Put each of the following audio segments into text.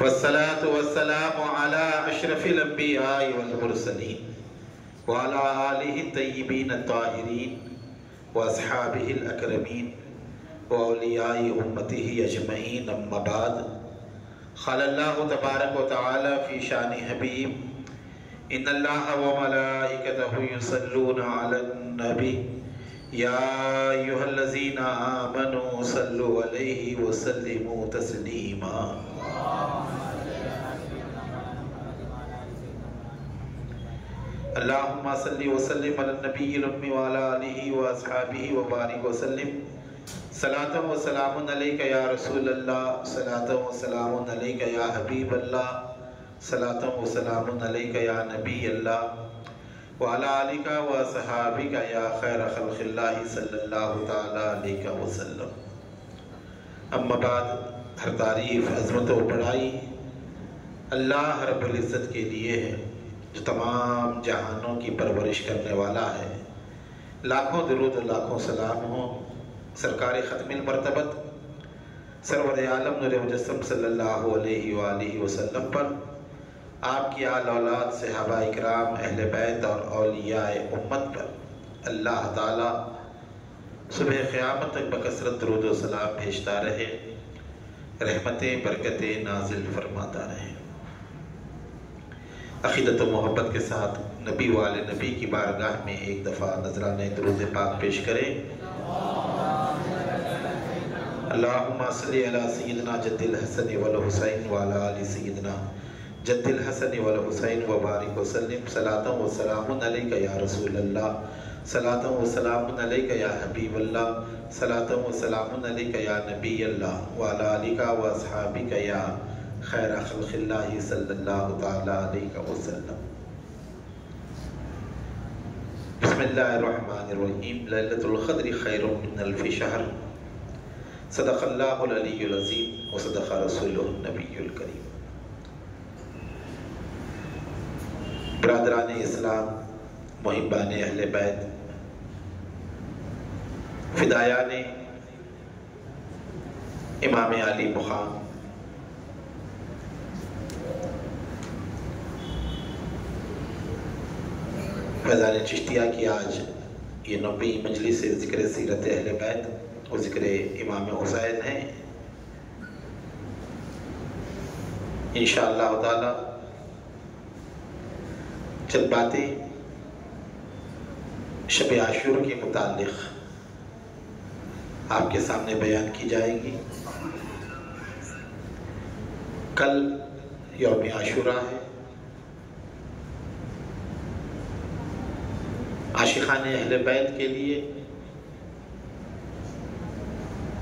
والصلاة والسلام على أشرف الأنبياء والمرسلين وعلى آله الطيبين الطاهرين وأصحابه الأكرمين وأولياء أمته أجمعين أما بعد قال الله تبارك وتعالى في شأن حبيب إن الله وملائكته يصلون على النبي يا أيها الذين آمنوا صلوا عليه وسلموا تسليما اللهم صل وسلم على النبي الأمي وعلى آله وأصحابه وبارك وسلم صلاة وسلام عليك يا رسول الله صلاة وسلام عليك يا حبيب الله صلاة وسلام عليك يا نبي الله وعلى آلك وصحابك يا خير خلق الله صلی اللہ تعالی علیہ وسلم. اما بعد، ہر تعریف، عظمت و بڑائی اللہ رب العزت کے لیے ہے جو تمام جہانوں کی پرورش کرنے والا ہے. لاکھوں درود و لاکھوں سلام ہوں سرکار ختم المرتبت سرور عالم نور مجسم صلی اللہ علیہ وآلہ وسلم پر، آپ کی آل اولاد، صحابہ اکرام، اہل بیت اور اولیاء امت پر اللہ تعالیٰ صبح قیامت تک بکثرت درود و سلام بھیجتا رہے، رحمتیں برکتیں نازل فرماتا رہے. عقیدت و محبت کے ساتھ نبی والے نبی کی بارگاہ میں ایک دفعہ نذرانہ درود پاک پیش کریں. اللہم صلی علی سیدنا جد الحسن والحسین وعلی آل سیدنا جد الحسن والحسین وبارک وسلم. صلاۃ و سلام علیک یا رسول اللہ، صلاۃ و سلام علیک یا حبیب اللہ، صلاۃ و سلام علیک یا نبی اللہ وعلی آلک و اصحابک یا خیر خلق اللہ صلی اللہ تعالی علیہ وسلم. بسم اللہ الرحمن الرحیم. لیلۃ القدر خیر من الف شہر. صدق اللہ العلی العظیم وصدق رسولہ النبی الکریم. برادران اسلام، محبان اہل بیت، فدایان امام علی مقام، فیضان چشتیہ کی آج یہ 90 مجلس ذکر سیرت اہل بیت اور ذکر امام حسین ہے. انشاءاللہ تعالی چند باتیں شب عاشور کے متعلق آپ کے سامنے بیان کی جائیں گی. کل یوم عاشورہ ہے. عاشقان اہل بیت کے لیے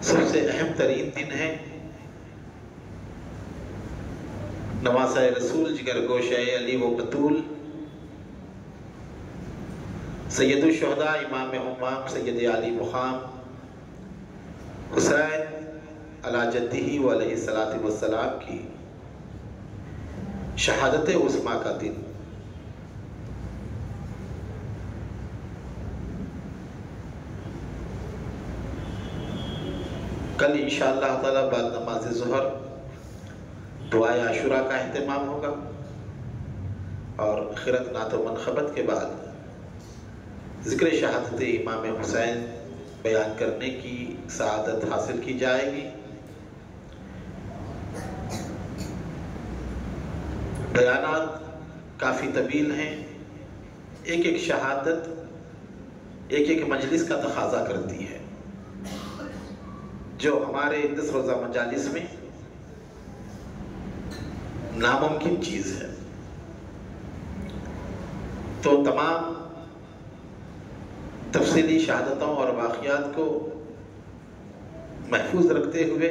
سب سے اہم ترین دن ہے. نواسۂ رسول، جگر گوشہ علی و بطول، سید الشہداء امام حمام سید علی مقام حسین علی جدہ و علیہ الصلوۃ والسلام کی شہادت عظمیٰ کا دن. کل انشاءاللہ تعالی بعد نماز ظہر دعائے عاشورہ کا اہتمام ہوگا اور خیرت نعت و منقبت کے بعد ذکر شہادت امام حسین بیان کرنے کی سعادت حاصل کی جائے گی. بیانات کافی طویل ہیں. ایک ایک شہادت ایک ایک مجلس کا تقاضا کرتی ہے، جو ہمارے 10 روزہ مجالس میں ناممکن چیز ہے. تو تمام تفصیلی شہادتوں اور واقعات کو محفوظ رکھتے ہوئے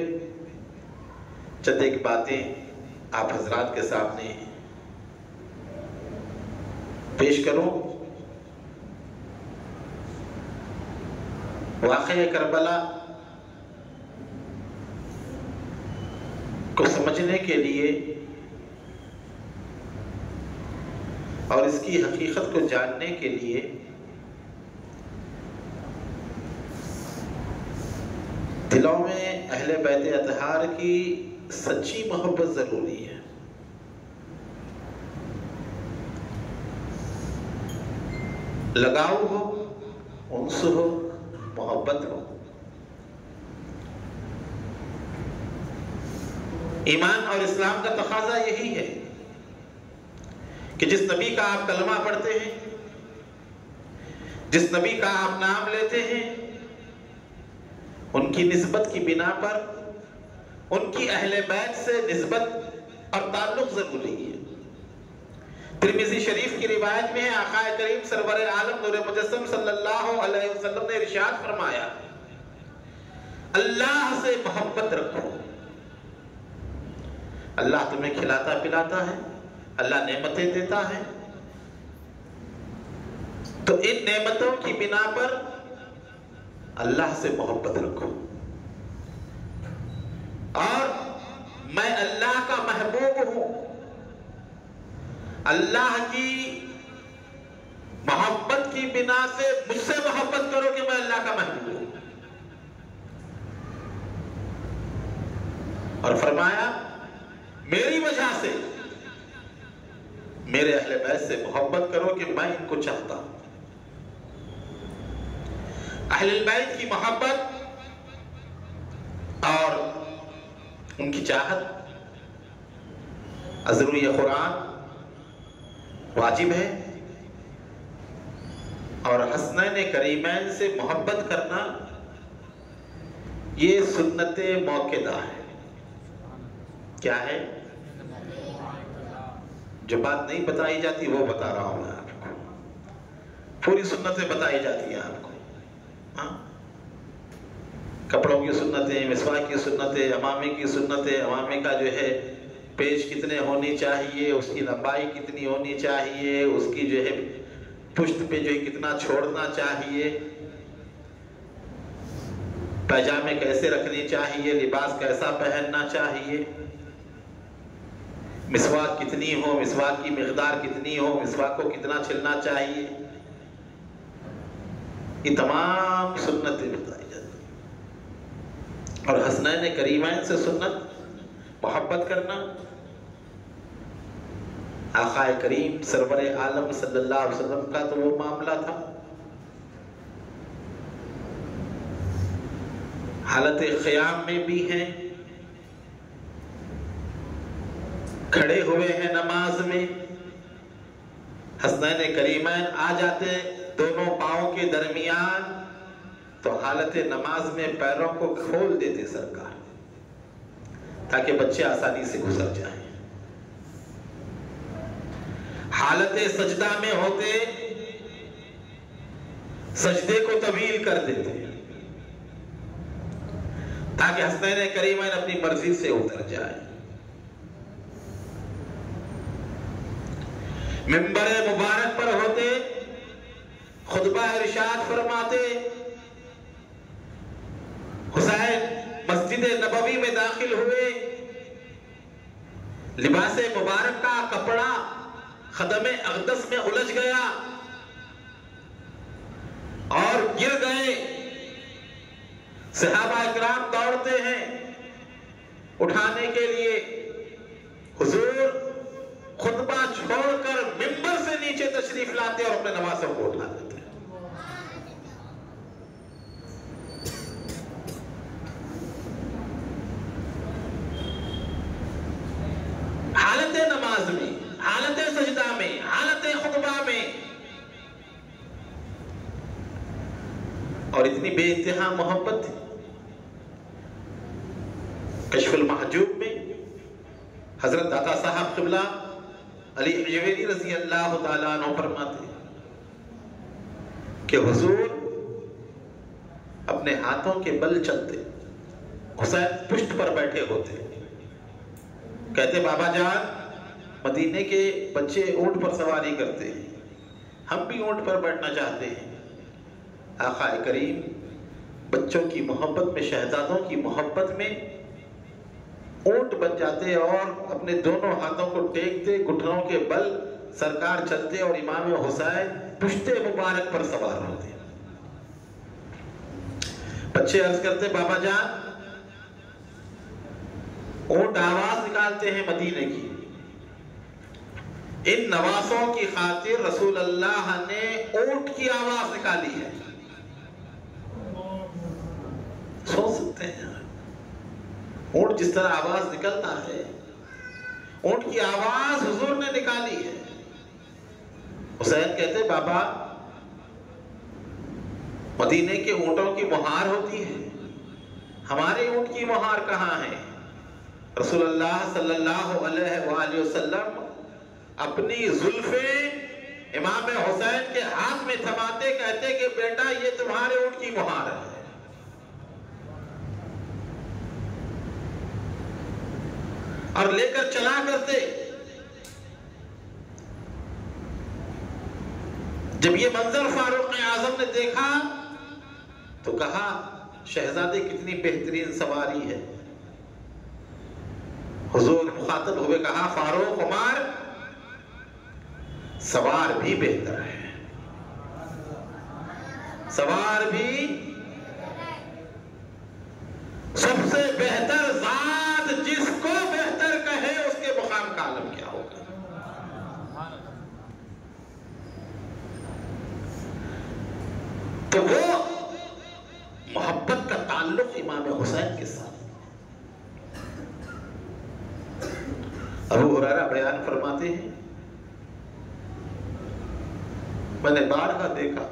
چند ایک باتیں آپ حضرات کے سامنے پیش کروں. واقعہ کربلا کو سمجھنے کے لیے اور اس کی حقیقت کو جاننے کے لیے دلوں میں اہل بیت اطہار کی سچی محبت ضروری ہے. لگاؤ ہو، انس ہو، محبت ہو. ایمان اور اسلام کا تقاضا یہی ہے کہ جس نبی کا آپ کلمہ پڑھتے ہیں، جس نبی کا آپ نام لیتے ہیں، ان کی نسبت کی بنا پر ان کی اہل بیت سے نسبت اور تعلق ضروری ہے. ترمذی شریف کی روایت میں ہے، آقا کریم سرور عالم نور مجسم صلی اللہ علیہ وسلم نے ارشاد فرمایا، اللہ سے محبت رکھو. اللہ تمہیں کھلاتا پلاتا ہے، اللہ نعمتیں دیتا ہے، تو ان نعمتوں کی بنا پر اللہ سے محبت رکھو. اور میں اللہ کا محبوب ہوں، اللہ کی محبت کی بنا سے مجھ سے محبت کرو کہ میں اللہ کا محبوب ہوں. اور فرمایا میری وجہ سے میرے اہل بیت سے محبت کرو کہ میں ان کو چاہتا ہوں. اہل بیت کی محبت اور ان کی چاہت ازروی قرآن واجب ہے، اور حسنین کریمین سے محبت کرنا یہ سنت موقدہ ہے. کیا ہے؟ جو بات نہیں بتائی جاتی وہ بتا رہا ہوں میں آپ کو. پوری سنتیں بتائی جاتی ہیں آپ کو. کپڑوں کی سنتیں، مسواک کی سنتیں، امامے کی سنتیں، امامے کا جو ہے پیش کتنے ہونی چاہیے، اس کی لمبائی کتنی ہونی چاہیے، اس کی جو ہے پشت پہ جو ہے کتنا چھوڑنا چاہیے، پیجامے کیسے رکھنی چاہیے، لباس کیسا پہننا چاہیے، مسواک کتنی ہو، مسواک کی مقدار کتنی ہو، مسواک کو کتنا چھلنا چاہیے، یہ تمام سنتیں بتائی جاتی ہیں. اور حسنین کریمین سے سنت محبت کرنا، آقا کریم سرور عالم صلی اللہ علیہ وسلم کا تو وہ معاملہ تھا. حالت قیام میں بھی ہیں، کھڑے ہوئے ہیں نماز میں، حسنین کریمین آ جاتے دونوں پاؤں کے درمیان، تو حالت نماز میں پیروں کو کھول دیتے سرکار، تاکہ بچے آسانی سے گزر جائیں. حالت سجدہ میں ہوتے سجدے کو طویل کر دیتے تاکہ حسنین کریمین اپنی مرضی سے اتر جائیں. منبر مبارک پر ہوتے خطبہ ارشاد فرماتے، حسین مسجد نبوی میں داخل ہوئے، لباس مبارک کا کپڑا خدم اقدس میں الجھ گیا اور گر گئے. صحابہ اکرام دوڑتے ہیں اٹھانے کے لیے. حضور خطبہ چھوڑ کر منبر سے نیچے تشریف لاتے اور اپنے نواسوں کو اٹھا دیتے. حالت نماز میں، حالت سجدہ میں، حالت خطبہ میں، اور اتنی بے انتہا محبت تھی. کشف المحجوب میں حضرت داتا صاحب قبلہ علی حجویری رضی اللہ تعالیٰ عنہ فرماتے کہ حضور اپنے ہاتھوں کے بل چلتے، حسین پشت پر بیٹھے ہوتے، کہتے بابا جان مدینے کے بچے اونٹ پر سواری کرتے ہیں، ہم بھی اونٹ پر بیٹھنا چاہتے ہیں. آقا کریم بچوں کی محبت میں، شہزادوں کی محبت میں اونٹ بن جاتے اور اپنے دونوں ہاتھوں کو ٹیکتے، گھٹنوں کے بل سرکار چلتے اور امام حسین پشت مبارک پر سوار ہوتے. بچے عرض کرتے بابا جان اونٹ آواز نکالتے ہیں مدینے کی. ان نواسوں کی خاطر رسول اللہ نے اونٹ کی آواز نکالی ہے. سوچ سکتے ہیں اونٹ جس طرح آواز نکلتا ہے، اونٹ کی آواز حضور نے نکالی ہے. حسین کہتے بابا مدینے کے اونٹوں کی مہار ہوتی ہے، ہمارے اونٹ کی مہار کہاں ہے؟ رسول اللہ صلی اللہ علیہ وآلہ وسلم اپنی زلفیں امام حسین کے ہاتھ میں تھماتے کہتے کہ بیٹا یہ تمہارے اونٹ کی مہار ہے. اور لے کر چلا کرتے. جب یہ منظر فاروق اعظم نے دیکھا تو کہا شہزادے کتنی بہترین سواری ہے. حضور مخاطب ہوئے کہا فاروق عمر سوار بھی بہتر ہے، سوار بھی سب سے بہتر ذات جس کو بہتر کہے اس کے مقام کا عالم کیا ہوگا. تو وہ محبت کا تعلق امام حسین کے ساتھ. ابو ہریرہ بیان فرماتے ہیں میں نے بارہا دیکھا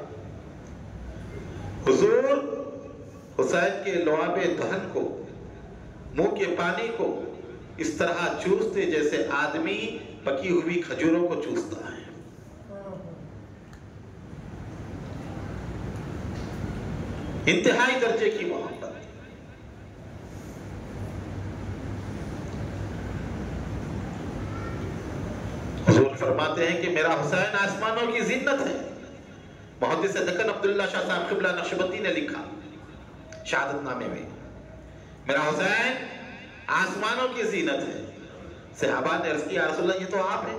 حضور حسین کے لعاب دہن کو، منہ کے پانی کو اس طرح چوستے جیسے آدمی پکی ہوئی کھجوروں کو چوستا ہے. انتہائی درجے کی محبت. حضور فرماتے ہیں کہ میرا حسین آسمانوں کی زینت ہے. محدث دکن عبداللہ شاہ صاحب قبلہ نقشبندی نے لکھا شہادت نامے میں میرا حسین آسمانوں کی زینت ہے. صحابہ نے عرض کیا رسول اللہ یہ تو آپ ہیں،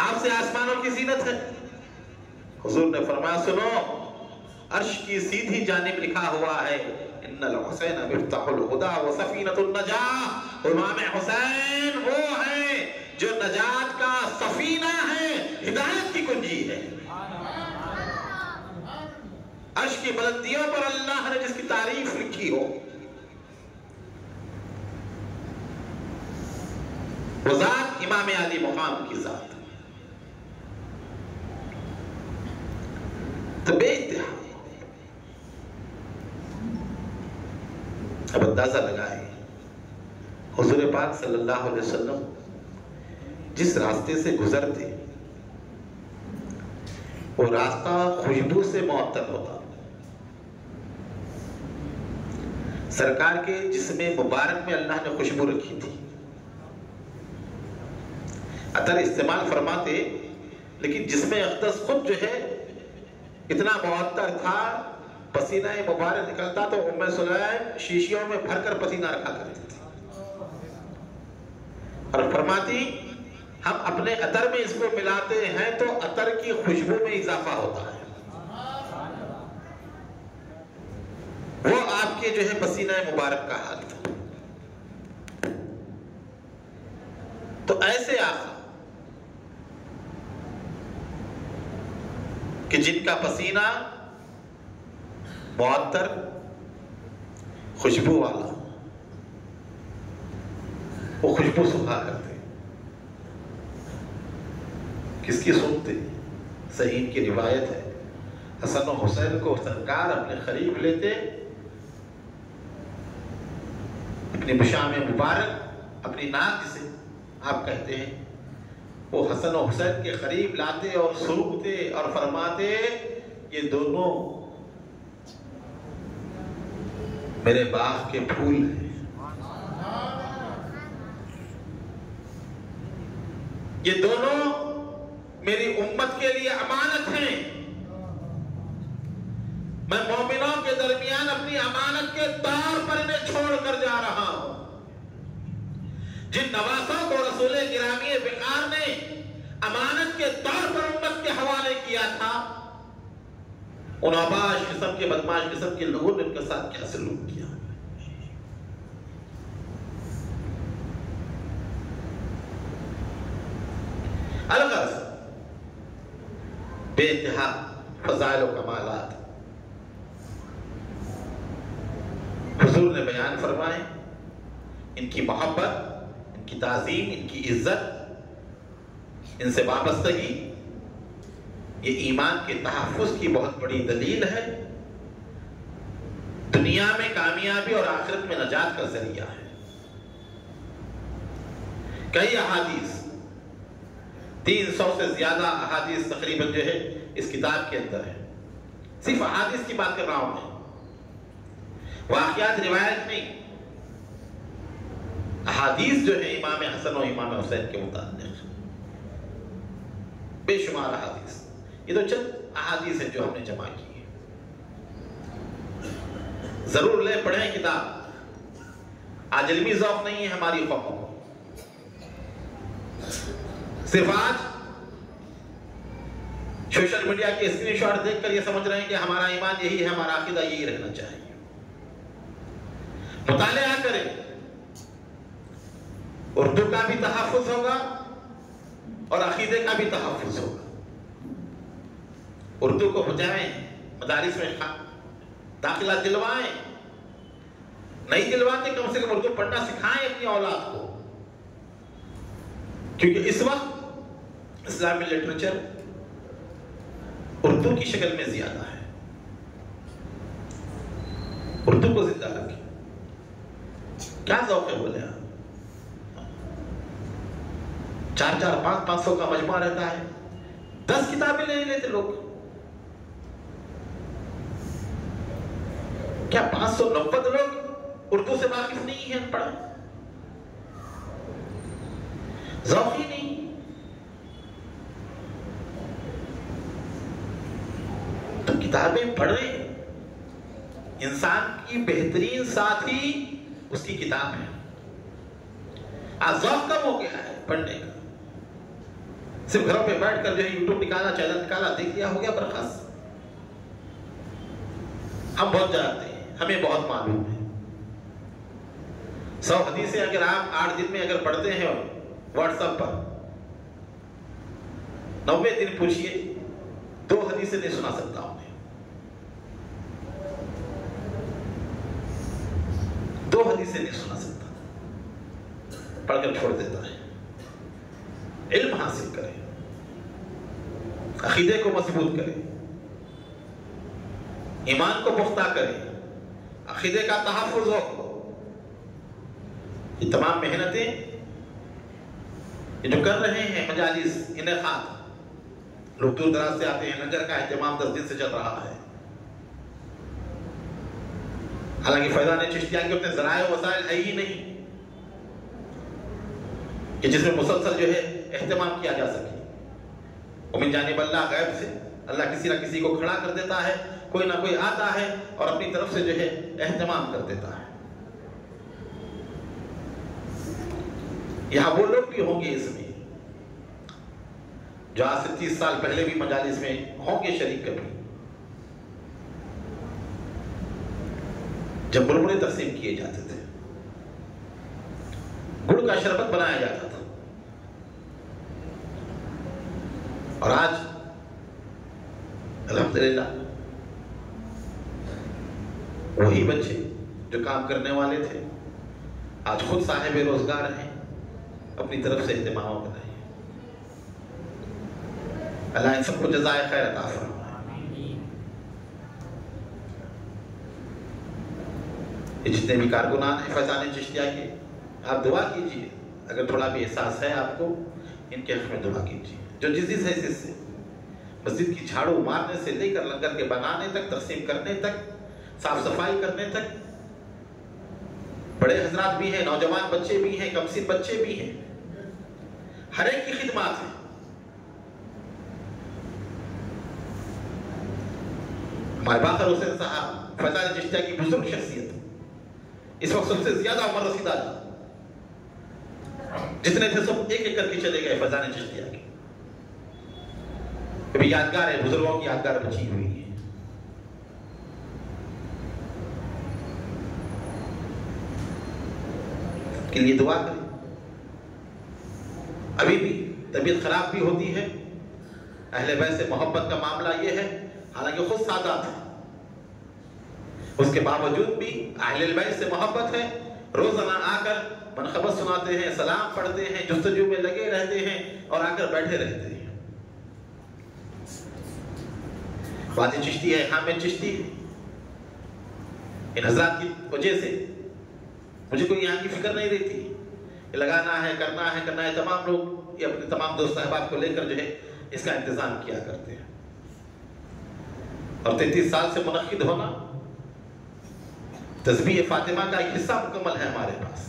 آپ سے آسمانوں کی زینت ہے. حضور نے فرمایا سنو عرش کی سیدھی جانب لکھا ہوا ہے ان الحسین مفتاح الہدی و سفینۃ النجاۃ. امام حسین وہ ہیں جو نجات کا سفینہ ہے، ہدایت کی کنجی ہے. عرش کی بلندیوں پر اللہ نے جس کی تعریف لکھی ہو وہ ذات امام علی مقام کی ذات. تو بے انتہا اب اندازہ لگائیں حضور پاک صلی اللہ علیہ وسلم جس راستے سے گزرتے وہ راستہ خوشبو سے معطر ہوتا. سرکار کے جسم مبارک میں اللہ نے خوشبو رکھی تھی. عطر استعمال فرماتے لیکن جسم اقدس خود جو ہے اتنا معطر تھا، پسینہ مبارک نکلتا تو ام سلیم شیشیوں میں بھر کر پسینہ رکھا کرتی تھی اور فرماتی ہم اپنے عطر میں اس کو ملاتے ہیں تو عطر کی خوشبو میں اضافہ ہوتا ہے. وہ آپ کے جو ہے پسینہ مبارک کا حال تھا. تو ایسے آقا کہ جن کا پسینہ معطر خوشبو والا، وہ خوشبو سکھا کرتے. کس کی سنتے؟ صحیح کی روایت ہے حسن و حسین کو سرکار اپنے قریب لیتے، اپنی بشام مبارک اپنی ناک سے آپ کہتے ہیں وہ حسن و حسین کے قریب لاتے اور سونگتے اور فرماتے یہ دونوں میرے باغ کے پھول ہیں، یہ دونوں میری امت کے لیے امانت ہیں. میں مومنوں کے درمیان اپنی امانت کے طور پر انہیں چھوڑ کر جا رہا ہوں. جن نواسوں کو رسول گرامی وقار نے امانت کے طور پر امت کے حوالے کیا تھا، ان آباش قسم کے بدماش قسم کے لوگوں نے ان کے ساتھ کیا سلوک کیا. الغرض بے انتہا فضائل و کمالات حضور نے بیان فرمائے، ان کی محبت، ان کی تعظیم، ان کی عزت، ان سے وابستگی، یہ ایمان کے تحفظ کی بہت بڑی دلیل ہے، دنیا میں کامیابی اور آخرت میں نجات کا ذریعہ ہے۔ کئی احادیث، 300 سے زیادہ احادیث تقریباً جو ہے اس کتاب کے اندر ہے۔ صرف احادیث کی بات کر رہا ہوں میں، واقعات روایت نہیں، احادیث جو ہے امام حسن و امام حسین کے متعلق بے شمار احادیث۔ یہ تو چند احادیث ہیں جو ہم نے جمع کی ہیں، ضرور لے پڑھیں کتاب۔ آج علمی ذوق نہیں ہے ہماری قوم کو، صرف آج سوشل میڈیا کے اسکرین شاٹ دیکھ کر یہ سمجھ رہے ہیں کہ ہمارا ایمان یہی ہے، ہمارا عقیدہ یہی رہنا چاہیے۔ مطالعہ کریں، اردو کا بھی تحفظ ہوگا اور عقیدے کا بھی تحفظ ہوگا۔ اردو کو بچائیں، مدارس میں داخلہ دلوائیں، نہیں دلواتے کم سے کم اردو پڑھنا سکھائیں اپنی اولاد کو، کیونکہ اس وقت اسلامی لٹریچر اردو کی شکل میں زیادہ ہے۔ اردو کو زندہ رکھیں۔ کیا ذوق ہے بولے آپ؟ 400 500 کا مجموعہ رہتا ہے، 10 کتابیں لے لیتے لوگ۔ کیا 590 لوگ اردو سے واقف نہیں ہیں، پڑھیں؟ ذوق ہی نہیں۔ تو کتابیں پڑھیں، انسان کی بہترین ساتھی اس کی کتاب ہے۔ آج ذوق کم ہو گیا ہے پڑھنے کا، صرف گھروں پہ بیٹھ کر جو ہے یوٹیوب نکالا، چینل نکالا، دیکھ لیا، ہو گیا برخاست۔ ہم بہت جانتے ہیں، ہمیں بہت معلوم ہے۔ 100 حدیثیں اگر آپ 8 دن میں اگر پڑھتے ہیں واٹس ایپ پر، 90 دن پوچھئے 2 حدیثیں نہیں سنا سکتا ہوں، 2 حدیثیں نہیں سنا سکتا، پڑھ کر چھوڑ دیتا ہے۔ علم حاصل کریں، عقیدے کو مضبوط کریں، ایمان کو پختہ کریں، عقیدے کا تحفظ ہو۔ یہ تمام محنتیں یہ جو کر رہے ہیں مجالس انعقاد، لوگ دور دراز سے آتے ہیں، لنگر کا اہتمام 10 دن سے چل رہا ہے۔ حالانکہ فیضان چشتیہ کے اتنے ذرائع و وسائل ہے ہی نہیں کہ جس میں مسلسل جو ہے اہتمام کیا جا سکے۔ ومن جانب اللہ، غیب سے اللہ کسی نہ کسی کو کھڑا کر دیتا ہے، کوئی نہ کوئی آتا ہے اور اپنی طرف سے جو ہے اہتمام کر دیتا ہے۔ یہاں وہ لوگ بھی ہوں گے اس میں جو آج سے 30 سال پہلے بھی مجالس میں ہوں گے شریک کبھی، جب مرمرے تقسیم کیے جاتے تھے، گڑ کا شربت بنایا جاتا تھا، اور آج الحمدللہ وہی بچے جو کام کرنے والے تھے آج خود صاحب روزگار ہیں، اپنی طرف سے اہتمام کر رہے ہیں۔ اللہ ان سب کو جزائے خیر عطا فرمائے۔ یہ جتنے بھی کارکنان ہیں فیضان چشتیہ کے، آپ دعا کیجئے، اگر تھوڑا بھی احساس ہے آپ کو، ان کے حق میں دعا کیجئے، جو جس حیثیت سے مسجد کی جھاڑو مارنے سے لے کر لنگر کے بنانے تک، تقسیم کرنے تک، صاف صفائی کرنے تک، بڑے حضرات بھی ہیں، نوجوان بچے بھی ہیں، کم سن بچے بھی ہیں، ہر ایک کی خدمات ہیں۔ ہمارے باقر حسین صاحب فیضان چشتیہ کی بزرگ شخصیت، اس وقت سب سے زیادہ عمر رسیدہ جتنے تھے سب ایک ایک کر کے چلے گئے فیضان چشتیہ کے۔ ابھی یادگار ہے، بزرگوں کی یادگار بچی ہوئی ہے۔ کے لیے دعا کریں۔ ابھی بھی طبیعت خراب بھی ہوتی ہے. اہل بیت سے محبت کا معاملہ یہ ہے، حالانکہ خود سادات ہیں، اس کے باوجود بھی اہل بیت سے محبت ہے. روزانہ آ کر منقبت سناتے ہیں، سلام پڑھتے ہیں، جستجو میں لگے رہتے ہیں اور آ کر بیٹھے رہتے ہیں. وادی چشتی ہے، حامد چشتی ہے. ان حضرات کی وجہ سے مجھے کوئی یہاں کی فکر نہیں رہتی. لگانا ہے، کرنا ہے، تمام لوگ یہ اپنے تمام دوست احباب کو لے کر جو ہے اس کا انتظام کیا کرتے ہیں. اور 33 سال سے منعقد ہونا، تسبیح فاطمہ کا ایک حصہ مکمل ہے ہمارے پاس.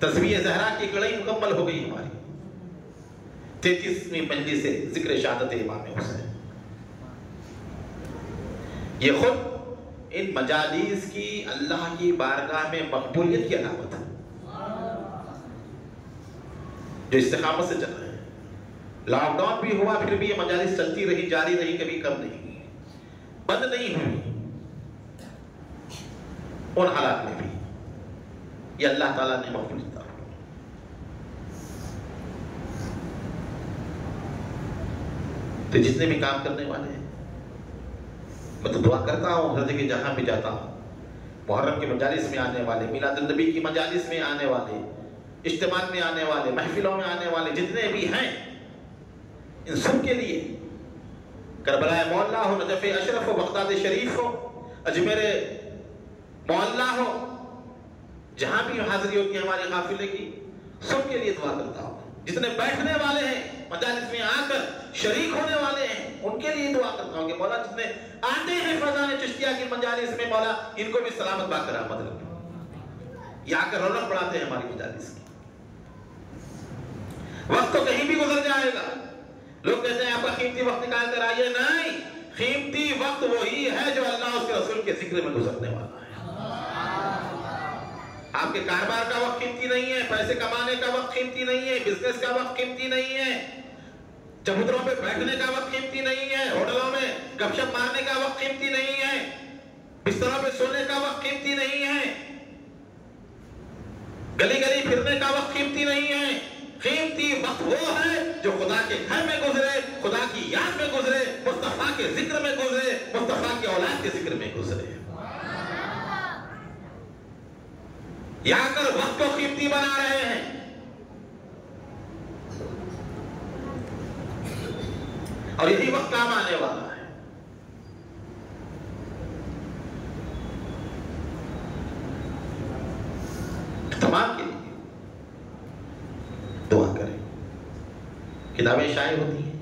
تسبیح زہرا کی کڑائی مکمل ہو گئی ہماری. 33ویں مجلس سے ذکر شہادت امام حسین. یہ خود ان مجالس کی اللہ کی بارگاہ میں مقبولیت کی علامت ہے، جو استقامت سے چل رہے ہیں. لاک ڈاؤن بھی ہوا پھر بھی یہ مجالس چلتی رہی، جاری رہی، کبھی کم نہیں ہوئی، بند نہیں ہوئی. ان حالات میں بھی یہ اللہ تعالیٰ نے مقبولیت دی. تو جتنے بھی کام کرنے والے ہیں، میں تو دعا کرتا ہوں ہر جگہ جہاں بھی جاتا ہوں، محرم کے مجالس میں آنے والے، میلاد النبی کی مجالس میں آنے والے، اجتماع میں آنے والے، محفلوں میں آنے والے جتنے بھی ہیں، ان سب کے لیے کربلا معلیٰ ہو، نجف اشرف ہو، بغداد شریف ہو، اجمیر معلیٰ ہو، جہاں بھی حاضری ہوتی ہے ہمارے قافلے کی، سب کے لیے دعا کرتا ہوں. جتنے بیٹھنے والے ہیں مجالس میں آ کر شریک ہونے والے ہیں، ان کے لیے دعا کرتا ہوں کہ مولا جتنے آتے ہیں فیضان چشتیہ کی مجالس میں، مولا ان کو بھی سلامت باقر آمد رکھے. یہ آ کر رونق بڑھاتے ہیں ہماری مجالس کی. وقت تو کہیں بھی گزر جائے گا. لوگ کہتے ہیں آپ کا قیمتی وقت نکال کر آئیے. نہیں، قیمتی وقت وہی ہے جو اللہ اس کے رسول کے ذکر میں گزرنے والا ہے. آپ کے کاروبار کا وقت قیمتی نہیں ہے، پیسے کمانے کا وقت قیمتی نہیں ہے، بزنس کا وقت قیمتی نہیں ہے، چبوتروں پہ بیٹھنے کا وقت قیمتی نہیں ہے، ہوٹلوں میں گپ شپ مارنے کا وقت قیمتی نہیں ہے، بستروں پہ سونے کا وقت قیمتی نہیں ہے، گلی گلی پھرنے کا وقت قیمتی نہیں ہے. قیمتی وقت وہ ہے جو خدا کے گھر میں گزرے، خدا کی یاد میں گزرے، مصطفیٰ کے ذکر میں گزرے، مصطفیٰ کی اولاد کے ذکر میں گزرے. یہاں کر وقت کو قیمتی بنا رہے ہیں. اور یہی وقت کام آنے والا ہے. تمام کے لیے دعا کریں. کتابیں شائع ہوتی ہیں،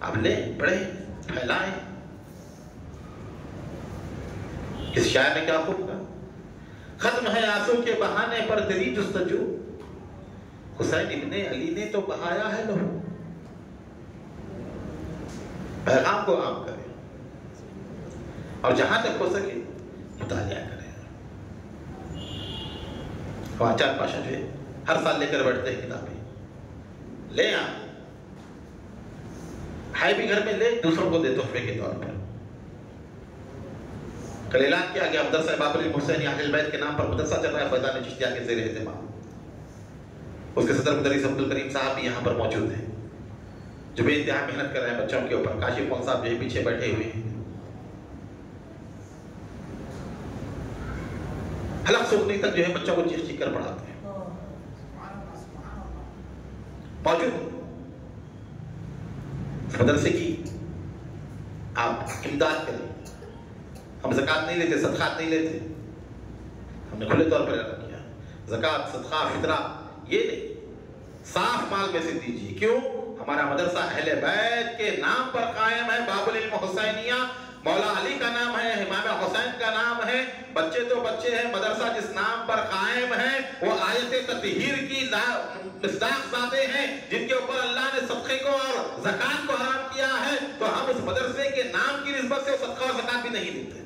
آپ لیں، پڑھیں، پھیلائیں. اس شاعر نے کیا خوب کہا، ختم ہے آنسو کے بہانے پر تیری جستجو، حسین ابن علی نے تو بہایا ہے لہو. پیغام کو عام کریں اور جہاں تک ہو سکے مطالعہ کریں. آچار پاشا جو ہے ہر سال لے کر بیٹھتے ہیں کتابیں، لے آ ہے بھی گھر میں، لے دوسروں کو دے تحفے کے طور پر. کل اعلان کیا گیا مدرسہ باب الحسین اہل بیت کے نام پر مدرسہ چل رہا ہے فیضان چشتیہ کے زیر اہتمام. اس کے صدر مدرس عبد الکریم صاحب بھی یہاں پر موجود ہیں، جو بے انتہا محنت کر رہے ہیں بچوں کے اوپر. کاشف مول صاحب جو ہے پیچھے بیٹھے ہوئے ہیں، حلق سوکھنے تک جو ہے بچوں کو چیخ چیخ کر پڑھاتے ہیں. موجود مدرسے کی آپ امداد کریں. ہم زکوٰۃ نہیں لیتے، صدقات نہیں لیتے. ہم نے کھلے طور پر اعلان کیا زکوٰۃ، صدقہ، فطرہ یہ نہیں، صاف مال میں سے دیجیے. کیوں؟ ہمارا مدرسہ اہل بیت کے نام پر قائم ہے. باب العلم حسینیہ، مولا علی کا نام ہے، امام حسین کا نام ہے. بچے تو بچے ہیں، مدرسہ جس نام پر قائم ہے وہ آیت تطہیر کی مصداق ذاتیں ہیں جن کے اوپر اللہ نے صدقے کو اور زکوٰۃ کو حرام کیا ہے. تو ہم اس مدرسے کے نام کی نسبت سے صدقہ اور زکوٰۃ بھی نہیں دیتے.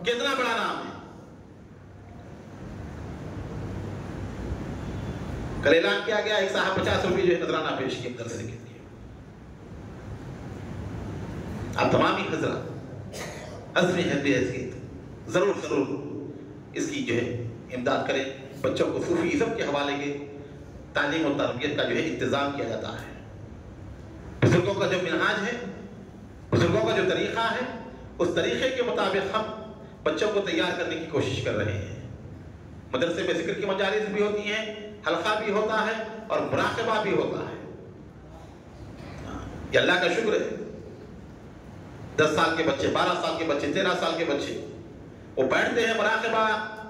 کتنا بڑا نام ہے. کل اعلان کیا گیا ایک صاحب 50 روپے جو ہے نذرانہ پیش کیا مدرسے کے لیے. آپ تمام ہی حضرات عزم ہے بے حیثیت ضرور اس کی جو ہے امداد کریں. بچوں کو صوفیزم کے حوالے کے تعلیم و تربیت کا جو ہے انتظام کیا جاتا ہے. بزرگوں کا جو منہاج ہے، بزرگوں کا جو طریقہ ہے، اس طریقے کے مطابق ہم بچوں کو تیار کرنے کی کوشش کر رہے ہیں. مدرسے میں ذکر کی مجالس بھی ہوتی ہیں، حلقہ بھی ہوتا ہے اور مراقبہ بھی ہوتا ہے. یہ اللہ کا شکر ہے. 10 سال کے بچے، 12 سال کے بچے، 13 سال کے بچے وہ بیٹھتے ہیں مراقبہ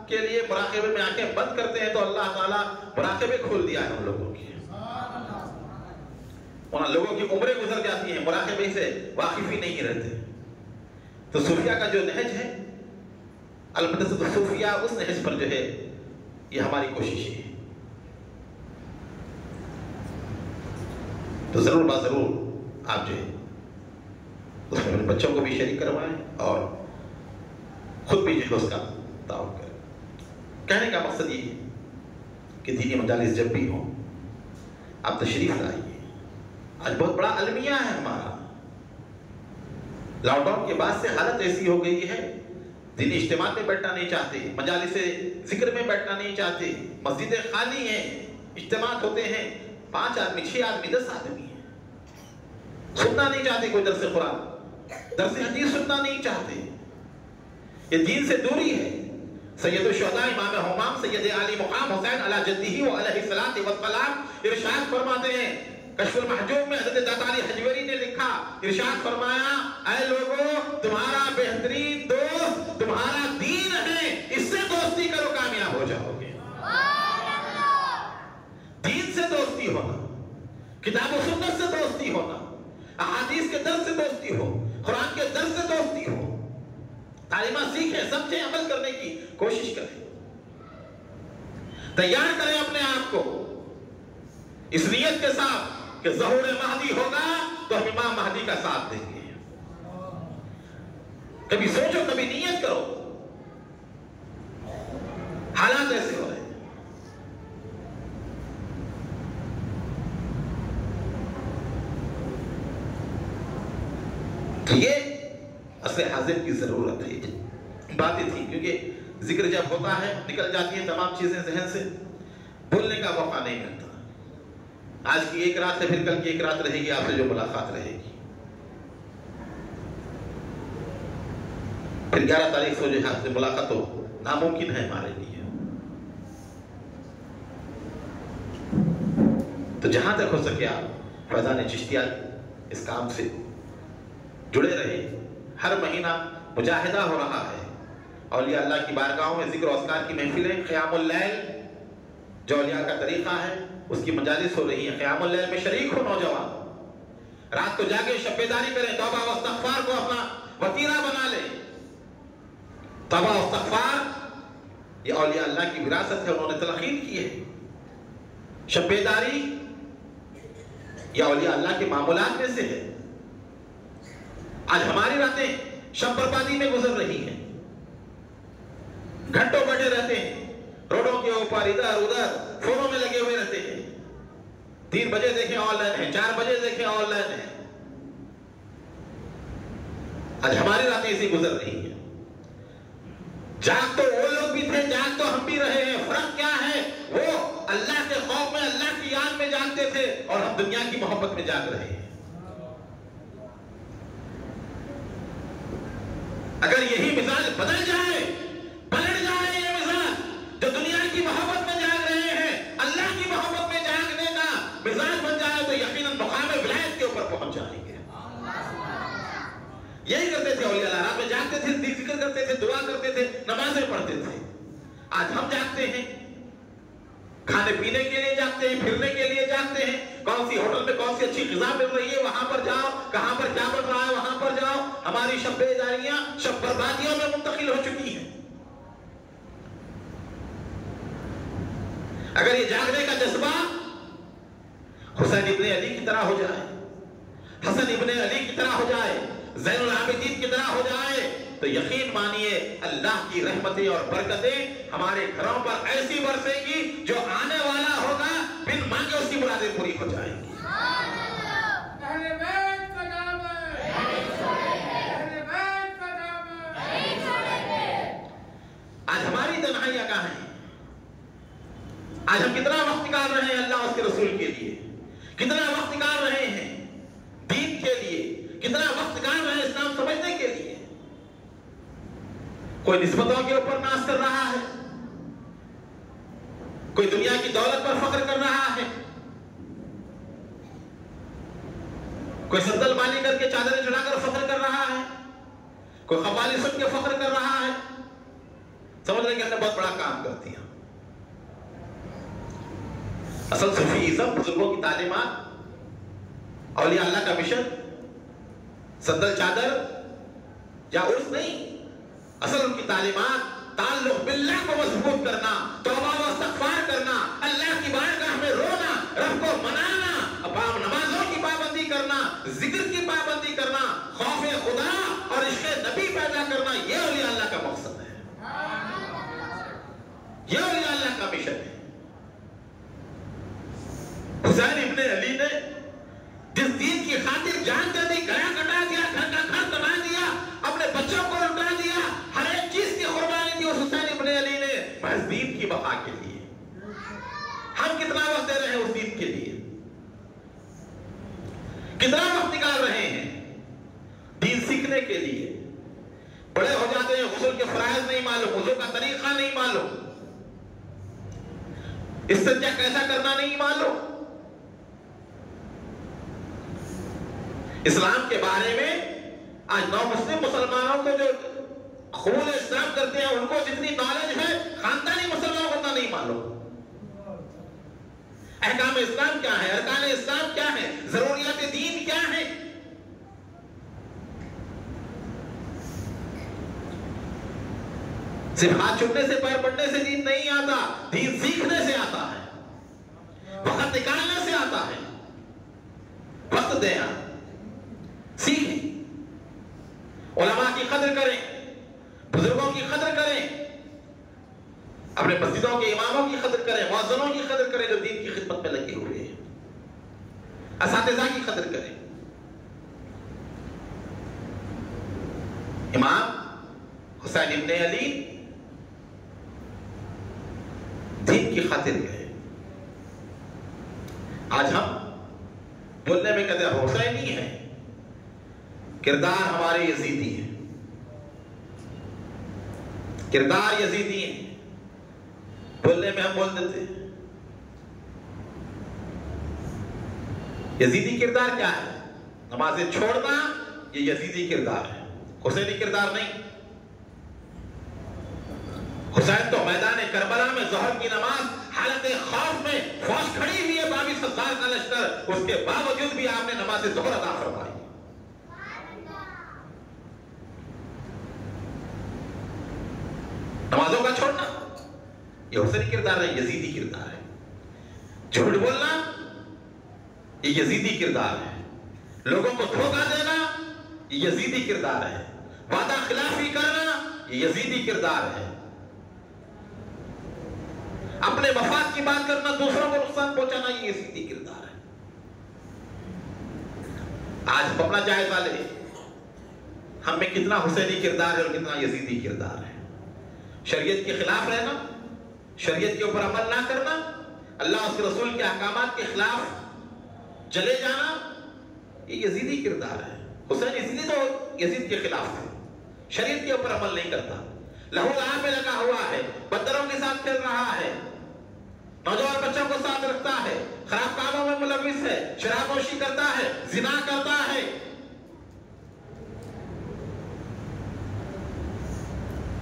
کے لیے. مراقبے میں آنکھیں بند کرتے ہیں تو اللہ تعالیٰ مراقبے کھول دیا ہے ان لوگوں کی. ان لوگوں کی عمریں گزر جاتی ہیں مراقبے سے واقف ہی نہیں رہتے. تو صوفیہ کا جو نہج ہے، البتہ صوفیہ اس نہج پر جو ہے یہ ہماری کوشش ہے. تو ضرور ضرور آپ جو ہے اس میں اپنے بچوں کو بھی شریک کروائیں اور خود بھی جو ہے اس کا تعاون کریں. کہنے کا مقصد یہ ہے کہ دینی مجالس جب بھی ہوں آپ تشریف لائیے. آج بہت بڑا المیہ ہے ہمارا. لاک ڈاؤن کے بعد سے حالت ایسی ہو گئی ہے، دینی اجتماع میں بیٹھنا نہیں چاہتے، مجالس ذکر میں بیٹھنا نہیں چاہتے، مسجدیں خالی ہیں، اجتماع ہوتے ہیں 5 آدمی، 6 آدمی، 10 آدمی ہیں. سننا نہیں چاہتے کوئی درس قرآن، درس حدیث سننا نہیں چاہتے. یہ دین سے دوری ہے. سید الشہداء امام حمام سید علی مقام حسین علی جدہ و علیہ الصلوۃ والسلام ارشاد فرماتے ہیں، کشف المحجوب میں حضرت داتا علی حجویری نے لکھا، ارشاد فرمایا، اے لوگوں تمہارا بہترین دوست تمہارا دین ہے، اس سے دوستی کرو کامیاب ہو جاؤ گے. دین سے دوستی ہونا، کتاب و سنت سے دوستی ہونا، احادیث کے درس سے دوستی ہو، قرآن کے درس سے دوستی ہو. تعلیمات سیکھیں، سمجھیں، عمل کرنے کی کوشش کریں. تیار کریں اپنے آپ کو اس نیت کے ساتھ کہ ظہور مہدی ہوگا تو ہم امام مہدی کا ساتھ دیں گے. کبھی سوچو، کبھی نیت کرو. حالات ایسے ہو رہے ہیں. تو یہ اصل حاضر کی ضرورت ہے. باتیں تھیں کیونکہ ذکر جب ہوتا ہے نکل جاتی ہیں تمام چیزیں ذہن سے، بھولنے کا موقع نہیں ملتا. آج کی ایک رات ہے، پھر کل کی ایک رات رہے گی آپ سے جو ملاقات رہے گی. پھر 11 تاریخ سے جو ہے آپ سے ملاقات تو ناممکن ہے ہمارے لیے. تو جہاں تک ہو سکے آپ فیضان چشتیہ اس کام سے جڑے رہے. ہر مہینہ مجاہدہ ہو رہا ہے. اولیاء اللہ کی بارگاہوں میں ذکر و اذکار کی محفلیں، قیام اللیل جو اولیاء کا طریقہ ہے اس کی مجالس ہو رہی ہیں. قیام اللیل میں شریک ہو نوجوان. رات کو جاگے شب بیداری کریں، توبہ و استغفار کو اپنا وتیرہ بنا لیں. توبہ و استغفار یہ اولیاء اللہ کی وراثت ہے، انہوں نے تلقین کی ہے. شب بیداری یہ اولیاء اللہ کے معمولات میں سے ہے. آج ہماری راتیں شب بربادی میں گزر رہی ہیں. گھنٹوں بیٹھے رہتے ہیں روڈوں کے اوپر، ادھر ادھر فونوں میں لگے ہوئے رہتے ہیں. 3 بجے دیکھیں آن لائن ہے، 4 بجے دیکھیں آن لائن ہے. آج ہماری راتیں ایسی گزر رہی ہیں. جاگ تو وہ لوگ بھی تھے، جاگ تو ہم بھی رہے ہیں. فرق کیا ہے؟ وہ اللہ کے خوف میں، اللہ کی یاد میں جاگتے تھے اور ہم دنیا کی محبت میں جاگ رہے ہیں. اگر یہی مثال بدل جائے، پلٹ جائے یہ مثال، جو دنیا کی محبت میں جاگ رہے ہیں اللہ کی محبت میں جاگنے کا مثال بن جائے تو یقیناً مقام ولایت کے اوپر پہنچ جائیں گے. یہی کرتے تھے اولیاء اللہ. رات میں جاگتے تھے، ذکر کرتے تھے، دعا کرتے تھے، نمازیں پڑھتے تھے. آج ہم جاگتے ہیں، کھانے پینے کے لیے جاگتے ہیں، پھرنے کے لیے جاگتے ہیں. کون سی ہوٹل میں کون سی اچھی غذا مل رہی ہے وہاں پر جاؤ، کہاں پر کیا بن رہا ہے وہاں پر جاؤ. ہماری شب بیداریاں شب بربادیوں میں منتقل ہو چکی ہیں. اگر یہ جاگنے کا جذبہ حسین ابن علی کی طرح ہو جائے، حسن ابن علی کی طرح ہو جائے، زین العابدین کی طرح ہو جائے تو یقین مانیے اللہ کی رحمتیں اور برکتیں ہمارے گھروں پر ایسی برسے گی جو آنے والا ہوگا بن مانگے اس کی مرادیں پوری ہو جائیں گی. آج ہماری تنہائیاں کہاں ہیں؟ آج ہم کتنا وقت نکال رہے ہیں اللہ اس کے رسول کے لیے، کتنا وقت نکال رہے ہیں دین کے لیے، کتنا وقت نکال رہے ہیں اسلام سمجھنے کے لیے. کوئی نسبتوں کے اوپر ناز کر رہا ہے، کوئی دنیا کی دولت پر فخر کر رہا ہے، کوئی صندل مالی کر کے چادریں چڑھا کر فخر کر رہا ہے، کوئی قوالی سن کے فخر کر رہا ہے. سمجھ رہے کہ ہم نے بہت بڑا کام کر دیا. اصل صوفیزم بزرگوں کی تعلیمات، اولیاء اللہ کا مشن صندل چادر یا عرس نہیں. اصل ان کی تعلیمات تعلق باللہ کو مضبوط کرنا، توبہ و استغفار کرنا، اللہ کی بارگاہ میں رونا، رب کو منانا، نمازوں کی پابندی کرنا، ذکر کی پابندی کرنا، خوف خدا اور عشق نبی پیدا کرنا. یہ اولیاء اللہ کا مقصد ہے، یہ اولیاء اللہ کا مشن ہے. حسین ابن علی نے جس دین کی خاطر جان دے دی، گیا کٹا دیا، گھر کا گھر تباہ دیا، اپنے بچوں کو لٹا دیا، ہر ایک چیز کی قربانی دی اس حسین ابن علی نے محض دین کی بقا کے لیے. ہم کتنا وقت دے رہے ہیں اس دین کے لیے، کتنا وقت نکال رہے ہیں دین سیکھنے کے لیے. بڑے ہو جاتے ہیں، غسل کے فرائض نہیں معلوم، وضو کا طریقہ نہیں معلوم، استنجا کیسا کرنا نہیں معلوم. اسلام کے بارے میں آج نو مسلم مسلمانوں کو جو قبول اسلام کرتے ہیں ان کو جتنی نالج ہے خاندانی مسلمانوں کو اتنا نہیں معلوم. احکام اسلام کیا ہے، ارکان اسلام کیا ہے، ضروریات دین کیا ہے. صرف ہاتھ چھوٹنے سے پیر پڑنے سے دین نہیں آتا، دین سیکھنے سے آتا ہے، وقت نکالنے سے آتا ہے. وقت دیں، سیکھیں، علماء کی قدر کریں، بزرگوں کی قدر کریں، اپنے مسجدوں کے اماموں کی قدر کریں، مؤذنوں کی قدر کریں جو دین کی خدمت میں لگے ہوئے ہیں، اساتذہ کی قدر کریں. امام حسین ابن علی دین کی خاطر گئے. آج ہم بولنے میں کہتے ہیں حسینی ہے، کردار ہمارے یزیدی ہیں، کردار یزیدی ہیں. بولنے میں ہم بول دیتے ہیں. یزیدی کردار کیا ہے؟ نمازیں چھوڑنا یہ یزیدی کردار ہے، حسینی کردار نہیں. حسین تو میدان کربلا میں ظہر کی نماز حالت خوف میں فوج کھڑی ہوئی ہے 22,000 کا لشکر، اس کے باوجود بھی آپ نے نماز ظہر ادا فرمائی. نمازوں کا چھوڑنا یہ حسینی کردار نہیں، یزیدی کردار ہے. جھوٹ بولنا یہ یزیدی کردار ہے. لوگوں کو دھوکہ دینا یہ یزیدی کردار ہے. وعدہ خلافی کرنا یہ یزیدی کردار ہے. اپنے مفاد کی بات کرنا، دوسروں کو نقصان پہنچانا یہ یزیدی کردار ہے. آج ہم اپنا جائزہ لیں، ہم میں کتنا حسینی کردار ہے اور کتنا یزیدی کردار ہے. شریعت کے خلاف رہنا، شریعت کے اوپر عمل نہ کرنا، اللہ اس کے رسول کے احکامات کے خلاف چلے جانا یہ یزیدی کردار ہے. حسین یزیدی تو یزید کے خلاف ہے، شریعت کے اوپر عمل نہیں کرتا، لہو لہب میں لگا ہوا ہے، بدتروں کے ساتھ کھیل رہا ہے، نوجوان بچوں کو ساتھ رکھتا ہے، خراب کاموں میں ملوث ہے، شراب نوشی کرتا ہے، زنا کرتا ہے.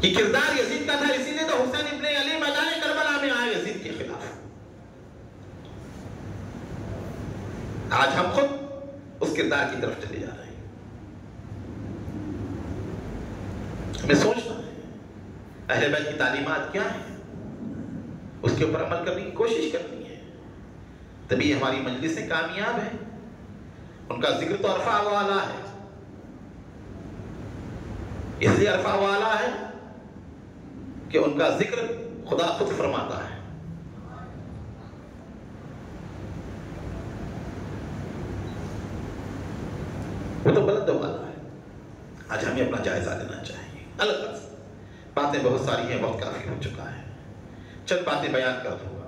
یہ کردار یزید کا تھا، اسی لیے تو حسین ابن علی میدان کربلا میں آئے یزید کے خلاف. آج ہم خود اس کردار کی طرف چلے جا رہے ہیں. ہمیں سوچنا ہے اہل بیت کی تعلیمات کیا ہیں، اس کے اوپر عمل کرنے کی کوشش کرنی ہے، تبھی ہماری مجلسیں کامیاب ہیں. ان کا ذکر تو عرفہ والا ہے، اس لیے عرفہ والا ہے کہ ان کا ذکر خدا خود فرماتا ہے. وہ تو بلند والا ہے. آج ہمیں اپنا جائزہ لینا چاہیے. الگ باتیں بہت ساری ہیں، وقت کافی ہو چکا ہے، چند باتیں بیان کر دوں گا.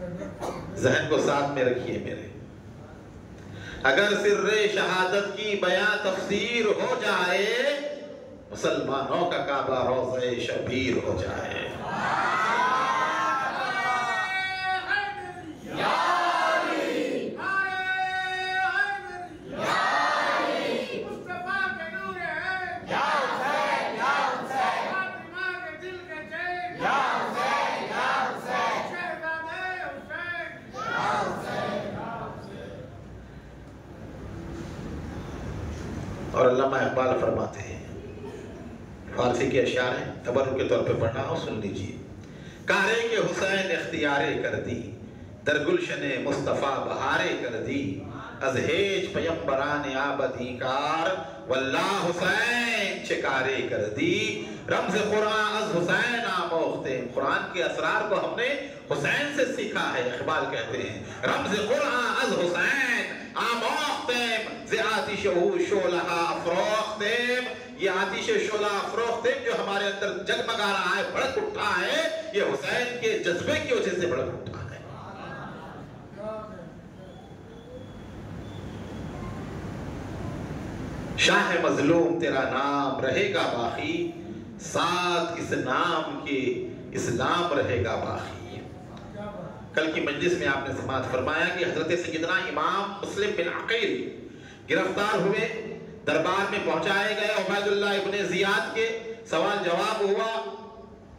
ذہن کو ساتھ میں رکھیے میرے، اگر سر شہادت کی بیاں تفسیر ہو جائے، مسلمانوں کا کعبہ روضہ شبیر ہو جائے۔ اور علامہ اقبال فرماتے ہیں، فارسی کے اشعار ہیں، تبرک کے طور پہ پڑھنا ہو، سن لیجیے۔ کارے کے حسین اختیارے کر دی، در گلشن مصطفیٰ بہارے کر دی، از ہیج پیمبران آبدی کار، واللہ حسین چکارے کر دی، رمز قرآن از حسین آموختے۔ قرآن کے اسرار کو ہم نے حسین سے سیکھا ہے، اقبال کہتے ہیں، رمز قرآن از حسین آموختیم، ز آتش شعلہ افروختیم، یہ آتش شعلہ افروختیم جو ہمارے اندر جگمگا رہا ہے، بھڑک اٹھا ہے، یہ حسین کے جذبے کی وجہ سے بھڑک اٹھا ہے۔ شاہ مظلوم تیرا نام رہے گا باقی، ساتھ اس نام کے اسلام رہے گا باقی۔ کل کی مجلس میں آپ نے سماعت فرمایا کہ حضرت سیدنا امام مسلم بن عقیل گرفتار ہوئے، دربار میں پہنچائے گئے، عبید اللہ ابن زیاد کے سوال جواب ہوا۔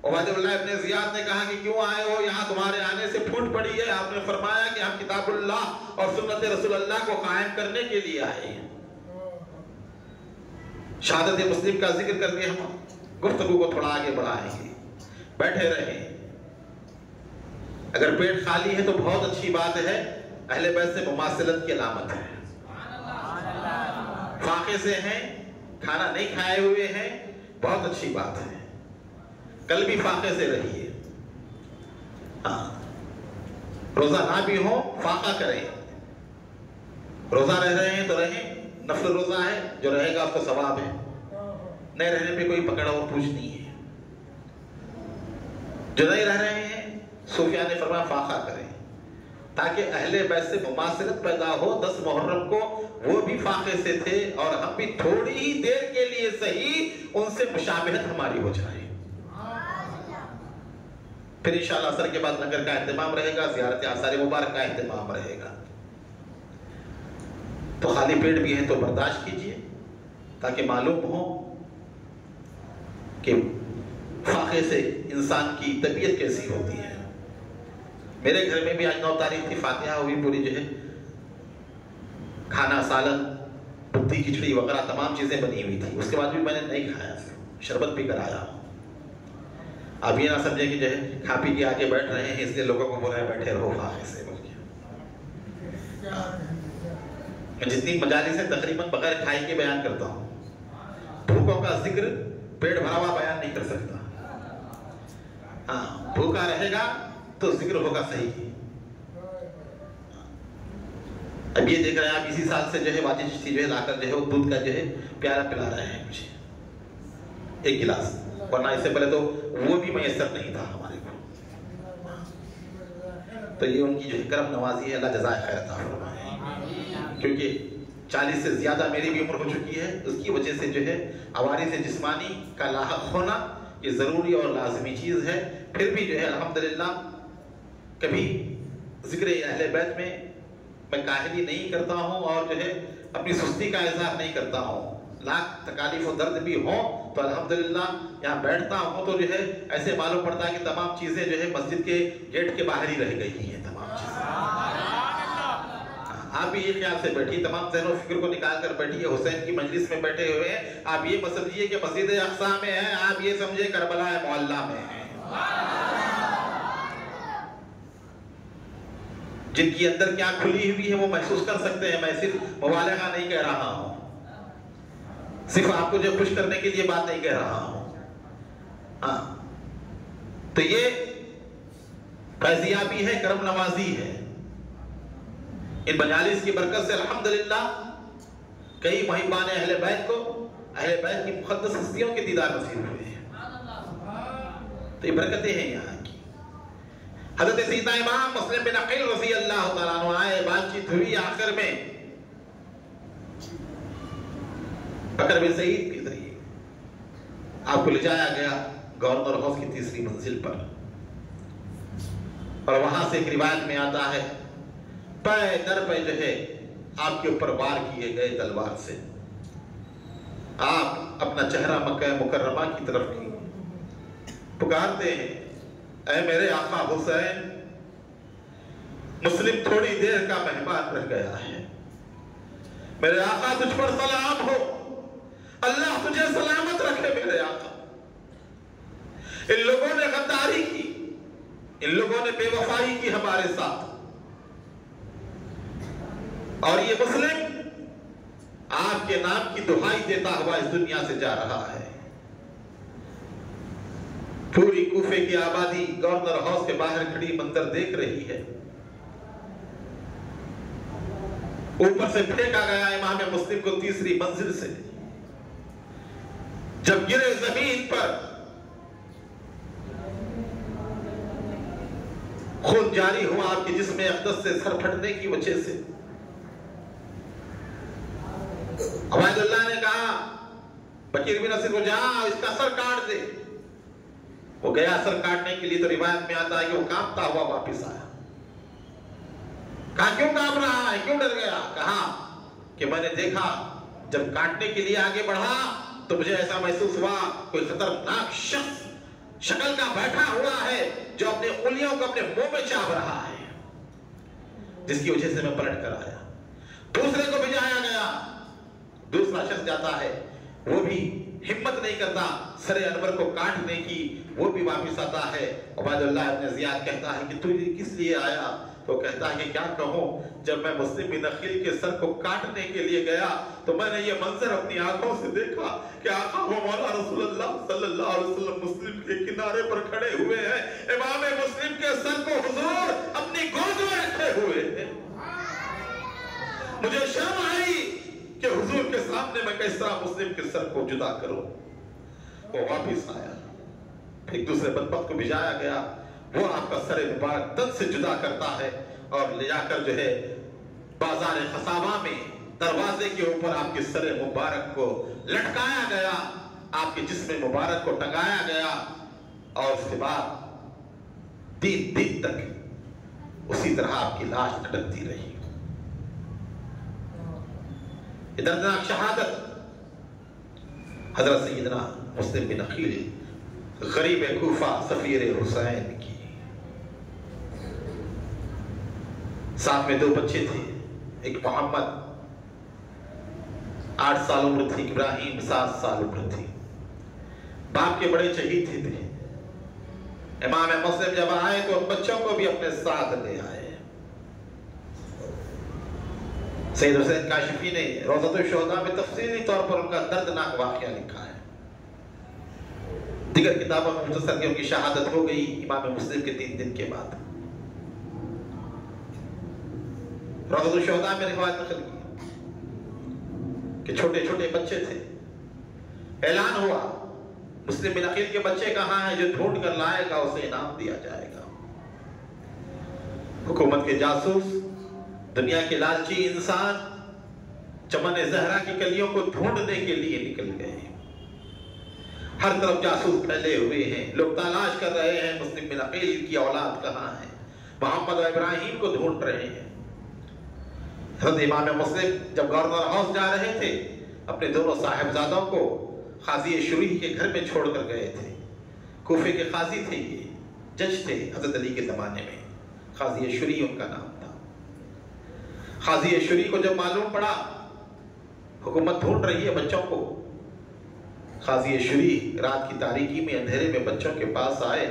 عبید اللہ ابن زیاد نے کہا کہ کیوں آئے ہو یہاں، تمہارے آنے سے پھوٹ پڑی ہے۔ آپ نے فرمایا کہ ہم کتاب اللہ اور سنت رسول اللہ کو قائم کرنے کے لیے آئے ہیں۔ شہادت مسلم کا ذکر کر کے ہم گفتگو کو تھوڑا آگے بڑھائیں گے، بیٹھے رہیں۔ اگر پیٹ خالی ہے تو بہت اچھی بات ہے، اہل بیت سے مماثلت کی علامت ہے۔ فاقے سے ہیں، کھانا نہیں کھائے ہوئے ہیں، بہت اچھی بات ہے، کل بھی فاقے سے رہیے۔ روزہ نہ بھی ہو فاقہ کریں، روزہ رہ رہے ہیں تو رہیں، نفل روزہ ہے، جو رہے گا آپ کو ثواب ہے، نہیں رہنے پہ کوئی پکڑ اور پوچھ نہیں ہے۔ جو نہیں رہ رہے ہیں صوفیاء نے فرمایا فاقہ کریں، تاکہ اہل بیت سے مماثلت پیدا ہو۔ 10 محرم کو وہ بھی فاقے سے تھے اور ہم بھی تھوڑی ہی دیر کے لیے صحیح ان سے مشابہت ہماری ہو جائے۔ پھر انشاءاللہ عصر کے بعد لنگر کا اہتمام رہے گا، زیارت آثار مبارک کا اہتمام رہے گا۔ تو خالی پیٹ بھی ہیں تو برداشت کیجئے، تاکہ معلوم ہو کہ فاقے سے انسان کی طبیعت کیسی ہوتی ہے۔ میرے گھر میں بھی آج 9 تاریخ تھی، فاتحہ ہوئی پوری، جو ہے کھانا سالن بھٹی کھچڑی وغیرہ تمام چیزیں بنی ہوئی تھی، اس کے بعد بھی میں نے نہیں کھایا، شربت بھی کرایا۔ آپ یہ نہ سمجھیں کہ جو ہے کھا پی کے آگے بیٹھ رہے ہیں اس لیے لوگوں کو بول رہے ہیں بیٹھے رہو فاقے سے بول کے۔ میں جتنی مجالس سے تقریباً بغیر کھائی کے بیان کرتا ہوں، بھوکوں کا ذکر پیٹ بھرا ہوا بیان نہیں کر سکتا۔ ہاں، بھوکا رہے گا تو ذکر ہوگا صحیح۔ اب یہ دیکھ رہے ہیں آپ اسی سال سے جو ہے واجد چشتی جو ہے لا کر جو ہے وہ دودھ کا جو ہے پیالہ پلا رہے ہیں مجھے، 1 گلاس، ورنہ اس سے پہلے تو وہ بھی میسر نہیں تھا ہمارے کو۔ تو یہ ان کی جو ہے کرم نوازی ہے، اللہ جزائے خیر عطا فرمائے۔ کیونکہ 40 سے زیادہ میری بھی عمر ہو چکی ہے، اس کی وجہ سے جو ہے عوارض جسمانی کا لاحق ہونا یہ ضروری اور لازمی چیز ہے۔ پھر بھی جو ہے الحمدللہ کبھی ذکر اہل بیت میں کاہلی نہیں کرتا ہوں اور جو ہے اپنی سستی کا اظہار نہیں کرتا ہوں۔ لاکھ تکالیف و درد بھی ہوں تو الحمدللہ یہاں بیٹھتا ہوں تو جو ہے ایسے معلوم پڑتا ہے کہ تمام چیزیں جو ہے مسجد کے گیٹ کے باہر ہی رہ گئی ہیں، تمام چیزیں۔ آپ بھی یہ خیال سے بیٹھیے، تمام ذہن و فکر کو نکال کر بیٹھیے، حسین کی مجلس میں بیٹھے ہوئے ہیں۔ آپ یہ مت سمجھیے کہ مسجد اقصی میں ہے، آپ یہ سمجھے کربلا معلیٰ میں ہے۔ جن کی اندر کیا کھلی ہوئی ہے وہ محسوس کر سکتے ہیں، میں صرف مبالغہ نہیں کہہ رہا ہوں، صرف آپ کو جو خوش کرنے کے لیے بات نہیں کہہ رہا ہوں۔ ہاں، تو یہ فیضیابی ہے، کرم نوازی ہے۔ ان مجالس کی برکت سے الحمدللہ کئی محبان اہل بیت کو اہل بیت کی مقدس ہستیوں کے دیدار نصیب ہوئے ہیں، تو یہ برکتیں ہیں یہاں کی۔ حضرت سیدنا امام مسلم بن عقیل رضی اللہ تعالیٰ عنہ آئے، بات چیت ہوئی، آخر میں بکر بن سعید کے ذریعے آپ کو لے جایا گیا گورنر ہاؤس کی تیسری منزل پر، اور وہاں سے ایک روایت میں آتا ہے پے در پہ جو ہے آپ کے اوپر وار کیے گئے تلوار سے. آپ اپنا چہرہ مکہ مکرمہ کی طرف کی، پکارتے ہیں اے میرے آقا حسین، مسلم تھوڑی دیر کا مہمان رہ گیا ہے، میرے آقا تجھ پر سلام ہو، اللہ تجھے سلامت رکھے میرے آقا. ان لوگوں نے غداری کی، ان لوگوں نے بے وفائی کی ہمارے ساتھ، اور یہ مسلم آپ کے نام کی دہائی دیتا ہوا اس دنیا سے جا رہا ہے. پوری کوفے کی آبادی گورنر ہاؤس کے باہر کھڑی منظر دیکھ رہی ہے. اوپر سے پھینکا گیا امام مسلم کو تیسری منزل سے. جب گرے زمین پر خون جاری ہوا آپ کے جسم اقدس سے سر پھٹنے کی وجہ سے. عبید اللہ نے کہا بکیر بن اسد کو جا اس کا سر کاٹ دے. وہ گیا سر کاٹنے کے لیے، تو روایت میں آتا ہے کہ وہ کانپتا ہوا واپس آیا. کہا کیوں کانپ رہا ہے، کیوں ڈر گیا؟ کہا کہ میں نے دیکھا جب کاٹنے کے لیے آگے بڑھا تو مجھے ایسا محسوس ہوا کوئی خطرناک شخص شکل کا بیٹھا ہوا ہے جو اپنے انگلیوں کو اپنے منہ میں چاپ رہا ہے، جس کی وجہ سے میں پلٹ کر آیا. دوسرے کو بھجایا گیا، دوسرا شخص جاتا ہے، وہ بھی ہمت نہیں کرتا سر انور کو کاٹنے کی، وہ بھی واپس آتا ہے. عبید اللہ ابن زیاد کہتا ہے کہ تو یہ کس لیے آیا؟ تو کہتا ہے کہ کیا کہوں، جب میں مسلم بن عقیل کے سر کو کاٹنے کے لیے گیا تو میں نے یہ منظر اپنی آنکھوں سے دیکھا کہ آقا و مولا رسول اللہ صلی اللہ علیہ وسلم مسلم کے کنارے پر کھڑے ہوئے ہیں، امام مسلم کے سر کو حضور اپنی گود میں رکھے ہوئے ہیں. مجھے شرم آئی کہ حضور کے سامنے میں کس طرح مسلم کے سر کو جدا کروں. وہ واپس آیا، ایک دوسرے بدبخت کو بھجایا گیا، وہ آپ کا سر مبارک تن سے جدا کرتا ہے اور لے جا کر جو ہے بازار خصابہ میں دروازے کے اوپر آپ کے سر مبارک کو لٹکایا گیا، آپ کے جسم مبارک کو ٹنگایا گیا، اور اس کے بعد 3 دن تک اسی طرح آپ کی لاش لٹکتی رہی. دردناک شہادت حضرت سیدنا مسلم بن عقیل غریب کوفہ سفیر حسین کی. ساتھ میں 2 بچے تھے، ایک محمد 8 سال عمر تھی، ابراہیم 7 سال عمر تھی. باپ کے بڑے چہیتے تھے. امام مسلم جب آئے تو ان بچوں کو بھی اپنے ساتھ لے آئے. سید حسین کاشفی نے روضۃ الشہداء میں تفصیلی طور پر ان کا دردناک واقعہ لکھا ہے. دیگر کتابوں میں مختصر کہ ان کی شہادت ہو گئی امام مسلم کے 3 دن کے بعد. روضۃ الشہداء میں روایت نقل کی کہ چھوٹے چھوٹے بچے تھے. اعلان ہوا مسلم بن عقیل کے بچے کہاں ہیں، جو ڈھونڈ کر لائے گا اسے انعام دیا جائے گا. حکومت کے جاسوس، دنیا کے لالچی انسان چمن زہرا کی کلیوں کو ڈھونڈنے کے لیے نکل گئے. ہر طرف جاسوس پھیلے ہوئے ہیں، لوگ تلاش کر رہے ہیں مسلم بن عقیل کی اولاد کہاں ہے، محمد و ابراہیم کو ڈھونڈ رہے ہیں. حضرت امام مسلم جب گورنر ہاؤس جا رہے تھے اپنے دونوں صاحبزادوں کو قاضی شریح کے گھر میں چھوڑ کر گئے تھے. کوفے کے قاضی تھے، یہ جج تھے حضرت علی کے زمانے میں، قاضی شریح ان کا نام تھا. قاضی شریح کو جب معلوم پڑا حکومت ڈھونڈ رہی ہے بچوں کو، قاضی شریح رات کی تاریکی میں اندھیرے میں بچوں کے پاس آئے،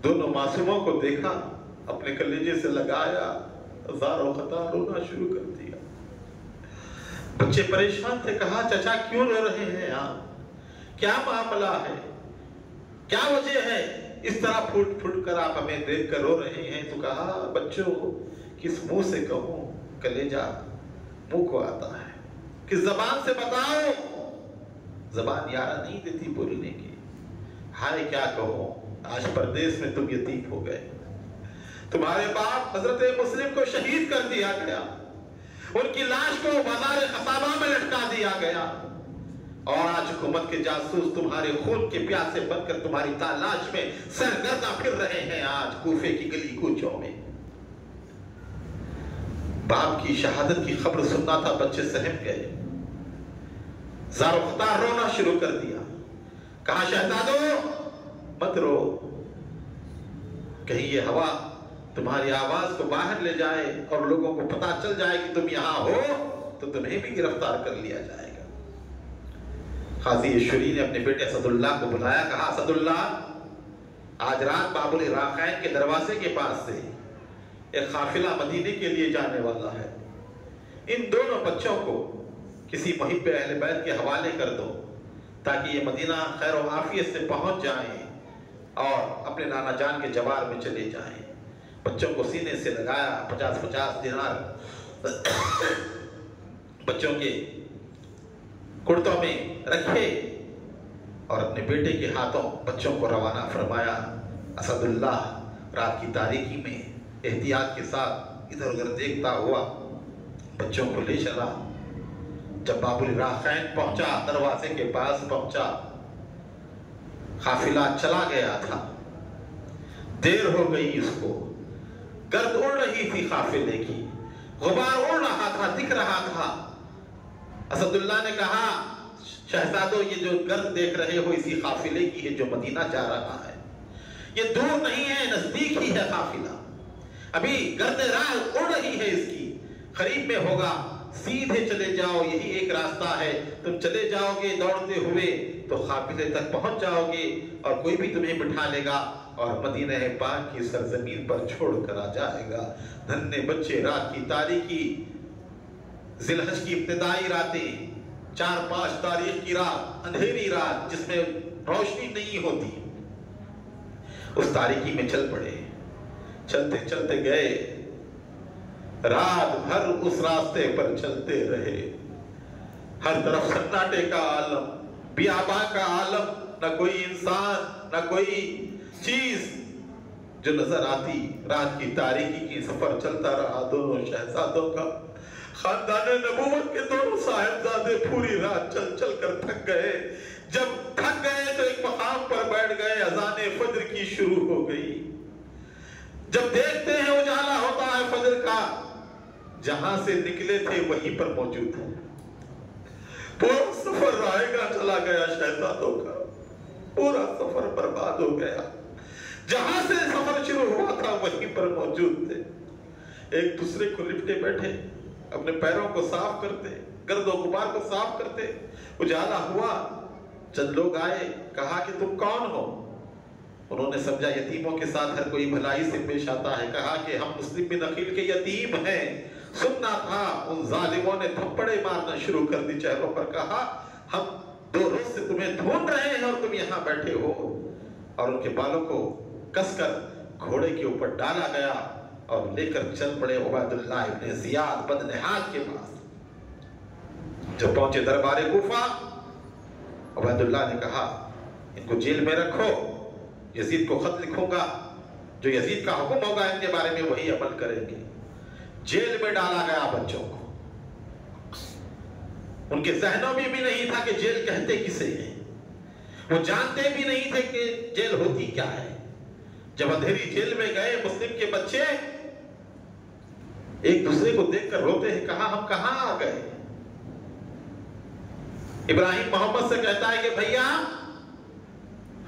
دونوں معصوموں کو دیکھا، اپنے کلیجے سے لگایا، زار و خطا رونا شروع کر دیا. بچے پریشان تھے. کہا چچا کیوں رو رہے ہیں آپ، کیا معاملہ ہے، کیا وجہ ہے، اس طرح پھوٹ پھوٹ کر آپ ہمیں دیکھ کر رو رہے ہیں؟ تو کہا بچوں کس منہ سے کہوں، کلیجہ منہ کو آتا ہے، کس زبان سے بتاؤ، زبان یارہ نہیں دیتی بولنے کی. ہائے کیا کہوں، آج پردیس میں تم یتیم ہو گئے، تمہارے باپ حضرت مسلم کو شہید کر دیا گیا، ان کی لاش کو بازار خطابہ میں لٹکا دیا گیا، اور آج حکومت کے جاسوس تمہارے خون کے پیاسے بن کر تمہاری تلاش میں سرگرداں پھر رہے ہیں آج کوفے کی گلی کوچوں میں۔ باپ کی شہادت کی خبر سننا تھا، بچے سہم گئے، زار و ختار رونا شروع کر دیا۔ کہا شہزادو مت رو، کہیں یہ ہوا تمہاری آواز کو باہر لے جائے اور لوگوں کو پتا چل جائے کہ تم یہاں ہو تو تمہیں بھی گرفتار کر لیا جائے گا۔ قاضی شری نے اپنے بیٹے اسد اللہ کو بلایا، کہا اسد اللہ آج رات باب العراقین کے دروازے کے پاس سے ایک قافلہ مدینے کے لیے جانے والا ہے، ان دونوں بچوں کو کسی محب اہل بیت کے حوالے کر دو تاکہ یہ مدینہ خیر و عافیت سے پہنچ جائیں اور اپنے نانا جان کے جوار میں چلے جائیں۔ بچوں کو سینے سے لگایا، 50-50 دینار بچوں کے کرتوں میں رکھے اور اپنے بیٹے کے ہاتھوں بچوں کو روانہ فرمایا۔ اسد اللہ رات کی تاریکی میں احتیاط کے ساتھ ادھر ادھر دیکھتا ہوا بچوں کو لے چلا۔ جب باب العراقین پہنچا، دروازے کے پاس پہنچا، قافلہ چلا گیا تھا، دیر ہو گئی اس کو، گرد اڑ رہی تھی قافلے کی، غبار اڑ رہا تھا، دکھ رہا تھا۔ اسد اللہ نے کہا شہزادو یہ جو گرد دیکھ رہے ہو اسی قافلے کی ہے جو مدینہ جا رہا ہے، یہ دور نہیں ہے، نزدیک ہی ہے قافلہ، ابھی گرد راہ اڑ رہی ہے اس کی، قریب میں ہوگا، سیدھے چلے جاؤ، یہی ایک راستہ ہے، تم چلے جاؤ گے دوڑتے ہوئے تو قافلے تک پہنچ جاؤ گے اور کوئی بھی تمہیں بٹھا لے گا اور مدینہ پاک کی سرزمین پر چھوڑ کر آ جائے گا۔ ننھے بچے، رات کی تاریکی، ذی الحج کی ابتدائی راتیں، 4-5 تاریخ کی رات، اندھیری رات جس میں روشنی نہیں ہوتی، اس تاریکی میں چل پڑے، چلتے چلتے گئے، رات بھر اس راستے پر چلتے رہے، ہر طرف سناٹے کا عالم، بیاباں کا عالم، نہ کوئی انسان نہ کوئی چیز جو نظر آتی۔ رات کی تاریکی کی سفر چلتا رہا دونوں شہزادوں کا، خاندان نبوت کے دونوں صاحبزادے پوری رات چل چل کر تھک گئے۔ جب تھک گئے تو ایک مقام پر بیٹھ گئے، اذان فجر کی شروع ہو گئی۔ جب دیکھتے ہیں اجالا ہوتا ہے فجر کا، جہاں سے نکلے تھے وہیں پر موجود ہے۔ پورا سفر رائے گا چلا گیا شہزادوں کا، پورا سفر برباد ہو گیا۔ جہاں سے سفر شروع ہوا تھا وہیں پر موجود تھے، ایک دوسرے کو لپٹے بیٹھے، اپنے پیروں کو صاف کرتے، گرد و غبار کو صاف کرتے۔ اجالا ہوا، چند لوگ آئے، کہا کہ تم کون ہو؟ انہوں نے سمجھا یتیموں کے ساتھ ہر کوئی بھلائی سے پیش آتا ہے، کہا کہ ہم مسلم بن عقیل کے یتیم ہیں۔ سننا تھا، ان ظالموں نے تھپڑے مارنا شروع کر دی چہروں پر، کہا ہم 2 روز سے تمہیں ڈھونڈ رہے ہیں اور تم یہاں بیٹھے ہو، اور ان کے بالوں کو کس کر گھوڑے کے اوپر ڈالا گیا اور لے کر چل پڑے عبید اللہ ابن زیاد بدنہاد کے پاس۔ جب پہنچے دربار کوفہ، عبید اللہ نے کہا ان کو جیل میں رکھو، یزید کو خط لکھوں گا، جو یزید کا حکم ہوگا ان کے بارے میں وہی عمل کریں گے۔ جیل میں ڈالا گیا بچوں کو، ان کے ذہنوں میں بھی نہیں تھا کہ جیل کہتے کسے ہیں، وہ جانتے بھی نہیں تھے کہ جیل ہوتی کیا ہے۔ جب اندھیری جیل میں گئے، مسلم کے بچے ایک دوسرے کو دیکھ کر روتے ہیں، کہا ہم کہاں آ گئے؟ ابراہیم محمد سے کہتا ہے کہ بھیا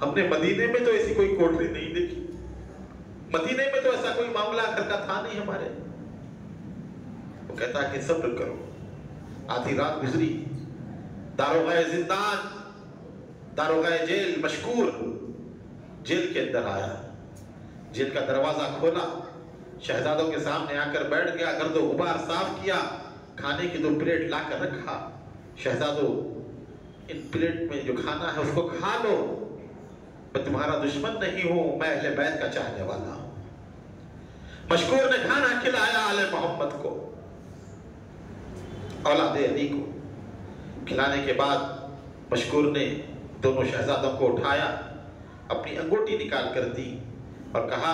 ہم نے مدینے میں تو ایسی کوئی کوٹری نہیں دیکھی، مدینے میں تو ایسا کوئی معاملہ گھر کا تھا نہیں ہمارے۔ وہ کہتا ہے کہ صبر کرو۔ آدھی رات گزری، داروغہ زندان، داروغہ جیل مشکور جیل کے اندر آیا، جیل کا دروازہ کھولا، شہزادوں کے سامنے آ کر بیٹھ گیا، گرد و غبار صاف کیا، کھانے کی 2 پلیٹ لا کر رکھا۔ شہزادوں ان پلیٹ میں جو کھانا ہے اس کو کھا لو، میں تمہارا دشمن نہیں ہوں، میں اہل بیت کا چاہنے والا ہوں۔ مشکور نے کھانا کھلایا آل محمد کو، اولاد علی کو۔ کھلانے کے بعد مشکور نے دونوں شہزادوں کو اٹھایا، اپنی انگوٹی نکال کر دی اور کہا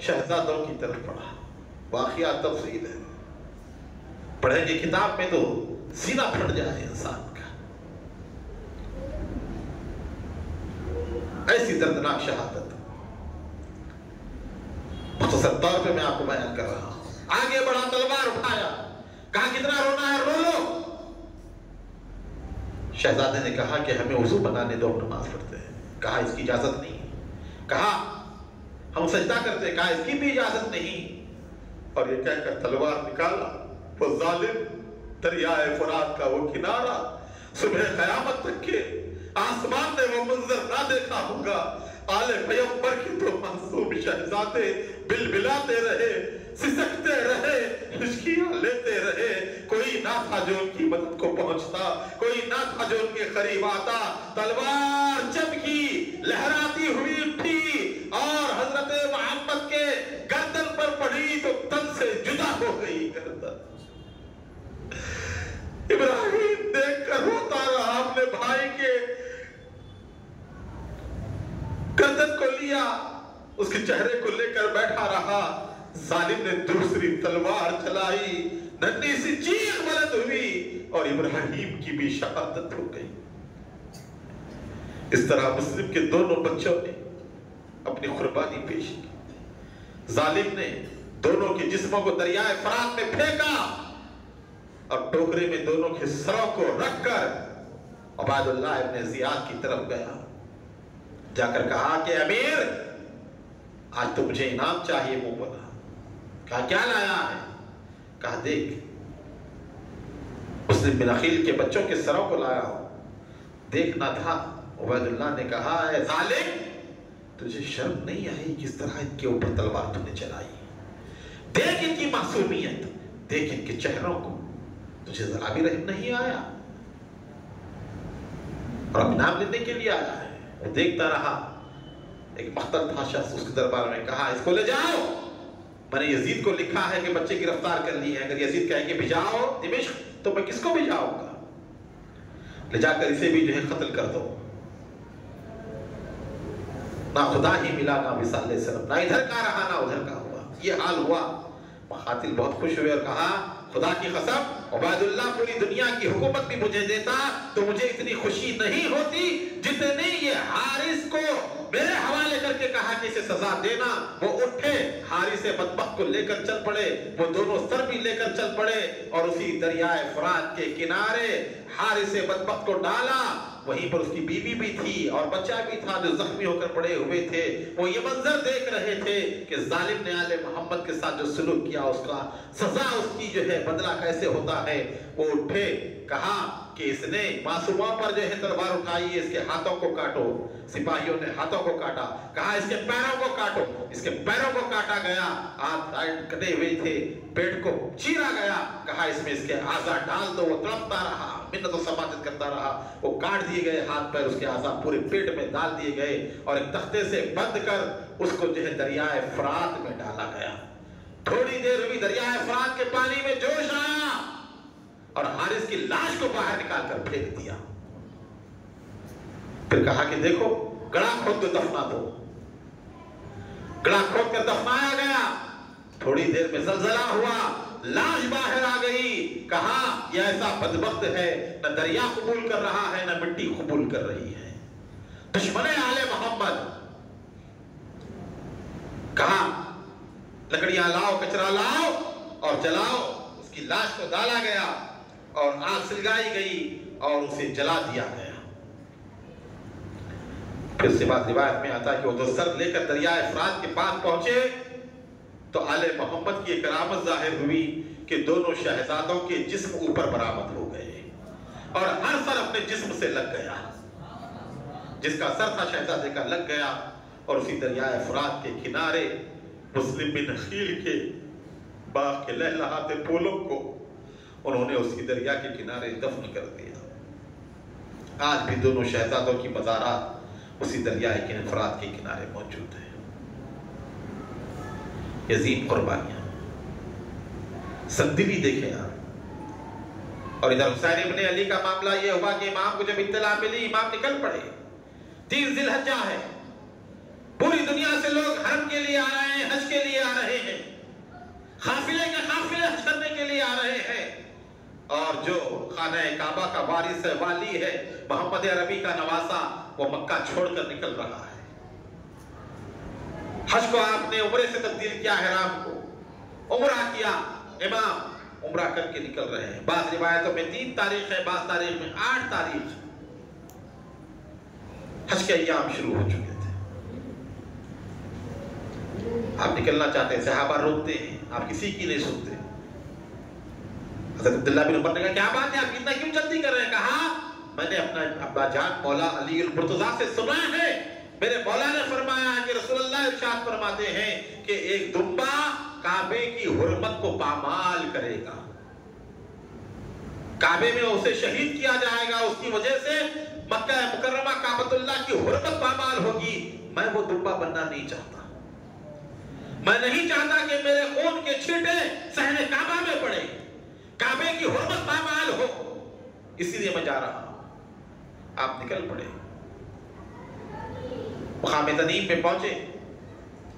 شہزادوں کی طرف بڑھا۔ واقعات تفصیل ہے، پڑھیں گے کتاب میں تو سینہ پھٹ جائے انسان کا۔ ایسی دردناک شہادت مختصر طور پہ میں آپ کو بیان کر رہا ہوں۔ آگے بڑھا، تلوار اٹھایا، کہا کتنا رونا ہے رو لو۔ شہزادے نے کہا کہ ہمیں وضو بنانے دو، ہم نماز پڑھتے ہیں۔ کہا اس کی اجازت نہیں۔ کہا ہم سجدہ کرتے ہیں، کہا اس کی بھی اجازت نہیں۔ اور یہ کہہ کر تلوار نکالا۔ وہ ظالم دریائے فرات کا وہ کنارہ، صبح قیامت تک کے آسمان نے وہ منظر نہ دیکھا ہوگا۔ آل پیغمبر کی تو معصوم شہزادے بلبلاتے رہے، سسکتے رہے، ہچکیاں لیتے رہے۔ کوئی نہ تھا جو ان کی مدد کو پہنچتا، کوئی نہ تھا جو ان کے قریب آتا۔ تلوار چمکی، لہراتی ہوئی اٹھی اور حضرت محمد کے گردن پر پڑی تو تن سے جدا ہو گئی گردن۔ ابراہیم دیکھ کر روتا رہا، اپنے بھائی کے گردن کو لیا، اس کے چہرے کو لے کر بیٹھا رہا۔ ظالم نے دوسری تلوار چلائی، ننھی سی چیخ بلند ہوئی اور ابراہیم کی بھی شہادت ہو گئی۔ اس طرح مسلم کے دونوں بچوں نے اپنی قربانی پیش کی۔ ظالم نے دونوں کے جسموں کو دریائے فرات میں پھینکا اور ٹوکرے میں دونوں کے سروں کو رکھ کر عبید اللہ ابن زیاد کی طرف گیا، جا کر کہا کہ امیر آج تو مجھے انعام چاہیے۔ منہ بولا، کہا کیا لایا ہے؟ کہا دیکھ مسلم بن عقیل کے بچوں کے سروں کو لایا ہوں، دیکھنا تھا۔ عبید اللہ نے کہا اے ظالم، تجھے شرم نہیں آئی کس طرح ان کے اوپر تلوار تو نے چلائی؟ دیکھ ان کی معصومیت، دیکھ ان کے چہروں کو، تجھے ذرا بھی رحم نہیں آیا؟ اور اب نام لینے کے لیے آیا ہے۔ وہ دیکھتا رہا، ایک مختل تھا شخص، اس کے دربار میں کہا اس کو لے جاؤ، میں نے یزید کو لکھا ہے کہ بچے گرفتار کر لیے ہیں، اگر یزید کہے کہ بھیجاؤ دمشق تو میں کس کو بھیجاؤں گا؟ لے جا کر اسے بھی جو ہے قتل کر دو۔ نہ خدا ہی ملا نہ وصال علیہ السلام، نہ ادھر کا رہا نہ ادھر کا ہوا، یہ حال ہوا۔ مقاتل بہت خوش ہوئے اور کہا خدا کی قسم عبید اللہ پوری دنیا کی حکومت بھی مجھے دیتا تو مجھے اتنی خوشی نہیں ہوتی جتنی یہ حارث کو میرے حوالے کر کے کہا کہ اسے سزا دینا۔ وہ اٹھے، حارث بدبخت کو لے کر چل پڑے، وہ دونوں سر بھی لے کر چل پڑے اور اسی دریائے فرات کے کنارے حارث بدبخت کو ڈالا۔ وہیں پر اس کی بیوی بھی تھی اور بچہ بھی تھا جو زخمی ہو کر پڑے ہوئے تھے۔ وہ یہ منظر دیکھ رہے تھے کہ ظالم نے آل محمد کے ساتھ جو سلوک کیا اس کا سزا، اس کی جو ہے بدلہ کیسے ہوتا ہے۔ وہ اٹھے، کہا کہ اس نے معصوموں پر جو ہے تلوار اٹھائی ہے، اس کے ہاتھوں کو کاٹو۔ سپاہیوں نے ہاتھوں کو کاٹا، کہا اس کے پیروں کو کاٹو۔ اس کے پیروں کو کاٹا گیا، ہاتھ کٹے ہوئے تھے، پیٹ کو چیرا گیا، کہا اس میں اس کے اعضاء ڈال دو۔ وہ تڑپتا رہا، منت و سماجت کرتا رہا۔ وہ کاٹ دیے گئے ہاتھ پیر، اس کے اعضاء پورے پیٹ میں ڈال دیے گئے اور ایک تختے سے بند کر اس کو جو ہے دریائے فرات میں ڈالا گیا۔ تھوڑی دیر ہوئی، دریائے فرات کے پانی میں جوش آیا اور حارث کی لاش کو باہر نکال کر پھینک دیا۔ پھر کہا کہ دیکھو گڑھا کھود کر دفنا دو۔ گڑھا کھود کر دفنایا گیا۔ تھوڑی دیر میں زلزلہ ہوا، لاش باہر آ گئی۔ کہا یہ ایسا بدبخت ہے، نہ دریا قبول کر رہا ہے نہ مٹی قبول کر رہی ہے، دشمن آل محمد۔ کہا لکڑیاں لاؤ، کچرا لاؤ اور جلاؤ۔ اس کی لاش کو ڈالا گیا اور آگ سلگائی گئی اور اسے جلا دیا گیا۔ پھر اس کے بعد روایت میں آتا ہے کہ وہ دو سر لے کر دریائے فرات کے پاس پہنچے تو آل محمد کی ایک کرامت ظاہر ہوئی کہ دونوں شہزادوں کے جسم اوپر برآمد ہو گئے اور ہر سر اپنے جسم سے لگ گیا۔ جس کا سر تھا شہزادے کا لگ گیا اور اسی دریائے فرات کے کنارے مسلم بن عقیل کے باغ کے لہلہاتے پھولوں کو انہوں نے اسی دریا کے کنارے دفن کر دیا۔ آج بھی دونوں شہزادوں کی مزارات اسی دریائے فرات کے کنارے موجود ہیں۔ عظیم قربانیاں، سندلی دیکھیں آپ، اور ادھر حسین ابن علی کا معاملہ یہ ہوا کہ امام کو جب اطلاع ملی امام نکل پڑے. 30 ذی الحجہ ہے، پوری دنیا سے لوگ حرم کے لیے آ رہے ہیں، حج کے لیے آ رہے ہیں، قافلے کے قافلے حج کرنے کے لیے آ رہے ہیں. اور جو خانہ کعبہ کا وارث ہے، والی ہے، محمد عربی کا نواسا، وہ مکہ چھوڑ کر نکل رہا ہے. حج کو آپ نے عمرے سے تبدیل کیا، حرام کو عمرہ کیا. امام عمرہ کر کے نکل رہے ہیں. بعض روایتوں میں 3 تاریخ ہے، بعض تاریخ میں 8 تاریخ. حج کے ایام شروع ہو چکے تھے. آپ نکلنا چاہتے ہیں، صحابہ روکتے ہیں، آپ کسی کی نہیں سنتے. حضرت عبداللہ بن عمر نے کہا کیا بات ہے، آپ اتنا کیوں جلدی کر رہے ہیں؟ کہا میں نے اپنا ابا جان مولا علی المرتضیٰ سے سنا ہے، میرے مولا نے فرمایا کہ رسول اللہ ارشاد فرماتے ہیں کہ ایک دمبا کعبے کی حرمت کو پامال کرے گا، کعبے میں اسے شہید کیا جائے گا، اس کی وجہ سے مکہ مکرمہ کعبۃ اللہ کی حرمت پامال ہوگی. میں وہ دمبا بننا نہیں چاہتا. میں نہیں چاہتا کہ میرے خون کے چھینٹے صحن کعبہ میں پڑے، کعبے کی حرمت پامال ہو، اسی لیے میں جا رہا ہوں. آپ نکل پڑے، مقام تنعیم میں پہنچے.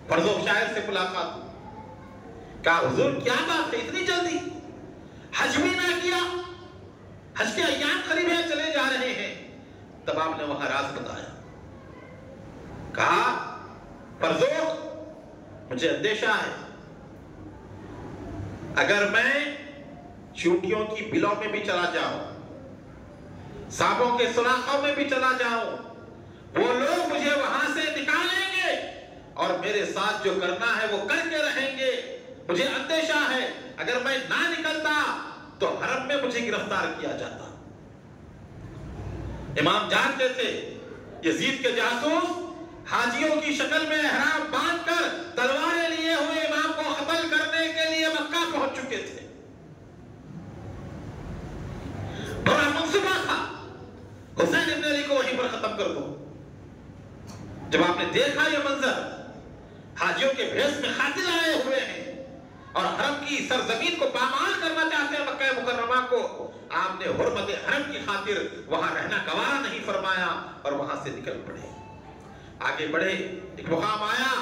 فرزو شاعر سے ملاقات. کہا حضور کیا بات ہے اتنی جلدی، حج بھی نہ کیا، حج کے ایام قریب ہیں، چلے جا رہے ہیں. تب آپ نے وہاں راز بتایا. کہا فرزو مجھے اندیشہ ہے، اگر میں چونٹیوں کی بلوں میں بھی چلا جاؤں، سانپوں کے سوراخوں میں بھی چلا جاؤں، وہ لوگ مجھے وہاں سے نکالیں گے اور میرے ساتھ جو کرنا ہے وہ کر کے رہیں گے. مجھے اندیشہ ہے اگر میں نہ نکلتا تو حرم میں مجھے گرفتار کیا جاتا. امام جانتے تھے یزید کے جاسوس حاجیوں کی شکل میں احرام باندھ کر تلواریں لیے ہوئے امام کو قتل کرنے کے لیے مکہ پہنچ چکے تھے. بڑا منصوبہ تھا حسین ابن علی کو وہیں پر ختم کر دو. جب آپ نے دیکھا یہ منظر، حاجیوں کے بھیس میں قاتل آئے ہوئے ہیں اور حرم کی سرزمین کو پامال کرنا چاہتے ہیں مکہ مکرمہ کو، آپ نے حرمت حرم کی خاطر وہاں رہنا گوارا نہیں فرمایا اور وہاں سے نکل پڑے. آگے بڑھے، ایک مقام آیا،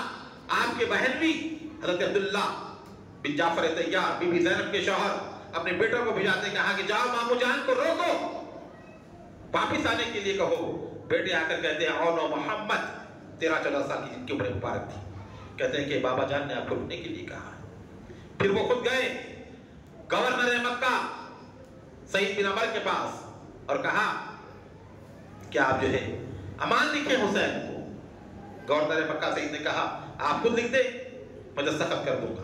آپ کے بہن بھی حضرت عبداللہ بن جعفر طیار بی بی زینب کے شوہر اپنے بیٹوں کو بھیجاتے، کہا کہ جاؤ مامو جان کو روکو، واپس آنے کے لیے کہو. بیٹے آ کر کہتے ہیں او نو محمد، 13-14 سال کی جن کی عمر مبارک تھی، کہتے ہیں کہ بابا جان نے آپ کو رکنے کے لیے کہا. پھر وہ خود گئے گورنر مکہ سعید بن عمر کے پاس اور کہا کہ آپ جو ہے امان لکھیں حسین کو. گورنر مکہ سعید نے کہا آپ خود لکھ دیں، میں دستخط کر دوں گا.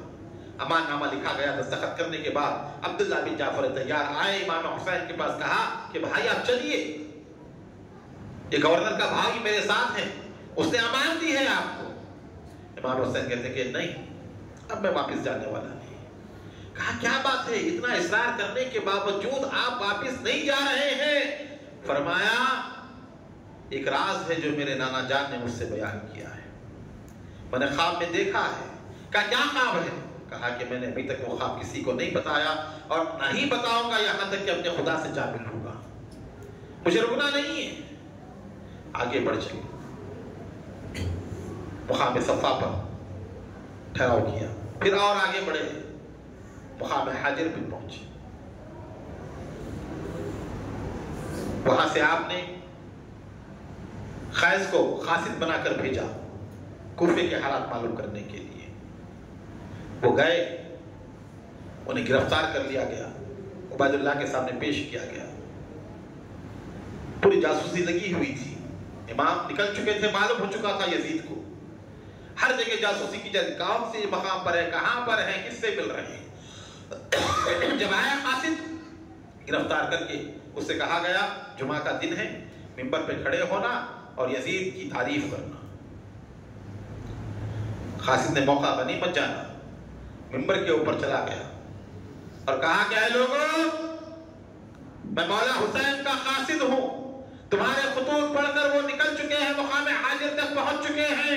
امان نامہ لکھا گیا. دستخط کرنے کے بعد عبداللہ بن جعفر طیار آئے امام حسین کے پاس، کہا کہ بھائی آپ چلیے، یہ گورنر کا بھائی میرے ساتھ ہے، اس نے امان دی ہے آپ کو. امام حسین کہتے کہ نہیں، اب میں واپس جانے والا نہیں. کہا کیا بات ہے، اتنا اصرار کرنے کے باوجود آپ واپس نہیں جا رہے ہیں؟ فرمایا ایک راز ہے جو میرے نانا جان نے مجھ سے بیان کیا ہے، میں نے خواب میں دیکھا ہے. کہا کیا خواب ہے؟ کہا کہ میں نے ابھی تک وہ خواب کسی کو نہیں بتایا اور نہ ہی بتاؤں گا یہاں تک کہ اپنے خدا سے جا ملوں گا. مجھے رکنا نہیں ہے. آگے بڑھ چلے، مقام صفا پر ٹھہراؤ کیا، پھر اور آگے بڑھے، مقام حاجر پہ پہنچے. وہاں سے آپ نے خیز کو قاصد بنا کر بھیجا کوفے کے حالات معلوم کرنے کے لیے. وہ گئے، انہیں گرفتار کر لیا گیا، عبید اللہ کے سامنے پیش کیا گیا. پوری جاسوسی لگی ہوئی تھی، امام نکل چکے تھے، معلوم ہو چکا تھا یزید کو. ہر جگہ جاسوسی کی جائے، کون سے مقام پر ہے، کہاں پر ہے، کس سے مل رہے ہیں. جب آیا قاصد گرفتار کر کے، اس سے کہا گیا جمعہ کا دن ہے، ممبر پہ کھڑے ہونا اور یزید کی تعریف کرنا. قاصد نے موقع غنیمت جانا، ممبر کے اوپر چلا گیا اور کہا کہ اے لوگوں، میں مولا حسین کا قاصد ہوں، تمہارے خطوط پڑھ کر وہ نکل چکے ہیں، مقام حاجر تک پہنچ چکے ہیں.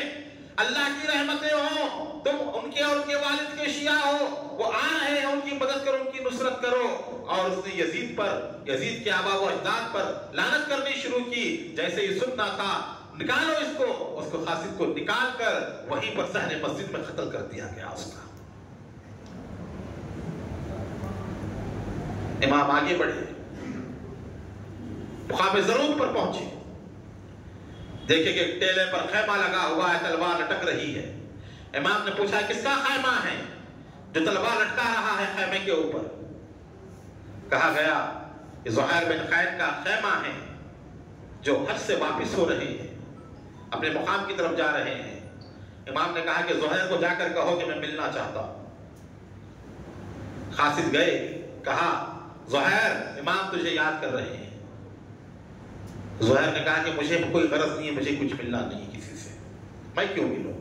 اللہ کی رحمتیں ہوں، تم ان کے اور ان کے والد کے شیعہ ہو، وہ آ رہے ہیں، ان کی مدد کرو، ان کی نصرت کرو۔ اور اس نے یزید پر، یزید کے آبا و اجداد پر لعنت کرنی شروع کی۔ جیسے ہی سننا تھا نکالو اس کو قاصد کو نکال کر وہیں پر صحن مسجد میں قتل کر دیا گیا اس کا۔ امام آگے بڑھے، مقام ضرور پر پہنچے، دیکھے کہ ٹیلے پر خیمہ لگا ہوا ہے، تلوار لٹک رہی ہے۔ امام نے پوچھا کس کا خیمہ ہے جو تلوار لٹکا رہا ہے خیمے کے اوپر؟ کہا گیا کہ زہیر بن خالد کا خیمہ ہے جو حج سے واپس ہو رہے ہیں، اپنے مقام کی طرف جا رہے ہیں۔ امام نے کہا کہ زہیر کو جا کر کہو کہ میں ملنا چاہتا ہوں۔ قاصد گئے، کہا زہیر امام تجھے یاد کر رہے ہیں۔ زہیر نے کہا کہ مجھے کوئی غرض نہیں ہے، مجھے کچھ ملنا نہیں کسی سے، میں کیوں ملوں؟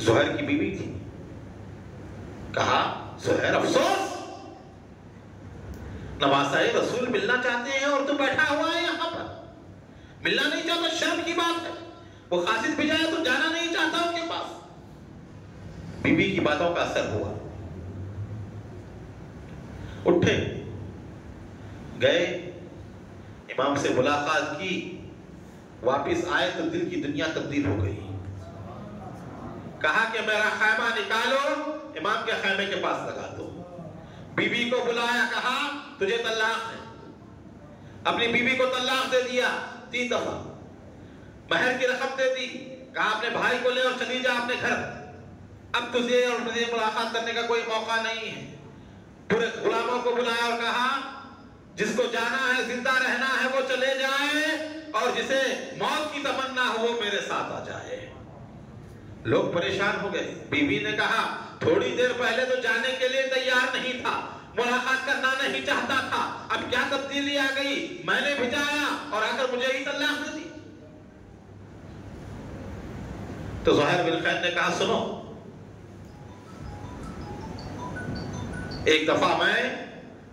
زہیر کی بیوی تھی۔ کہا زہیر افسوس، نواسۂ رسول ملنا چاہتے ہیں اور تو بیٹھا ہوا ہے یہاں پر، ملنا نہیں چاہتا، شرم کی بات ہے۔ وہ قاصد بھی جائے تو جانا نہیں چاہتا ان کے پاس۔ بیوی کی باتوں کا اثر ہوا، اٹھے گئے، امام سے ملاقات کی، واپس آئے تو دل کی دنیا تبدیل ہو گئی۔ کہا کہ میرا خیمہ نکالو، امام کے خیمے کے پاس لگا دو۔ بیوی کو بلایا، کہا تجھے طلاق ہے۔ اپنی بیوی کو طلاق دے دیا 3 دفعہ، مہر کی رقم دے دی، کہا اپنے بھائی کو لے اور چلی جا اپنے گھر، اب تجھے اور مجھے ملاقات کرنے کا کوئی موقع نہیں ہے۔ پورے غلاموں کو بلایا اور کہا جس کو جانا ہے، زندہ رہنا ہے وہ چلے جائے، اور جسے موت کی تمنا ہو وہ میرے ساتھ آ جائے۔ لوگ پریشان ہو گئے۔ بیوی نے کہا تھوڑی دیر پہلے تو جانے کے لیے تیار نہیں تھا، ملاقات کرنا نہیں چاہتا تھا، اب کیا تبدیلی آ گئی؟ میں نے بھجایا اور آ کر مجھے ہی طلاق دے دی۔ تو زہیر بن خالد نے کہا سنو، ایک دفعہ میں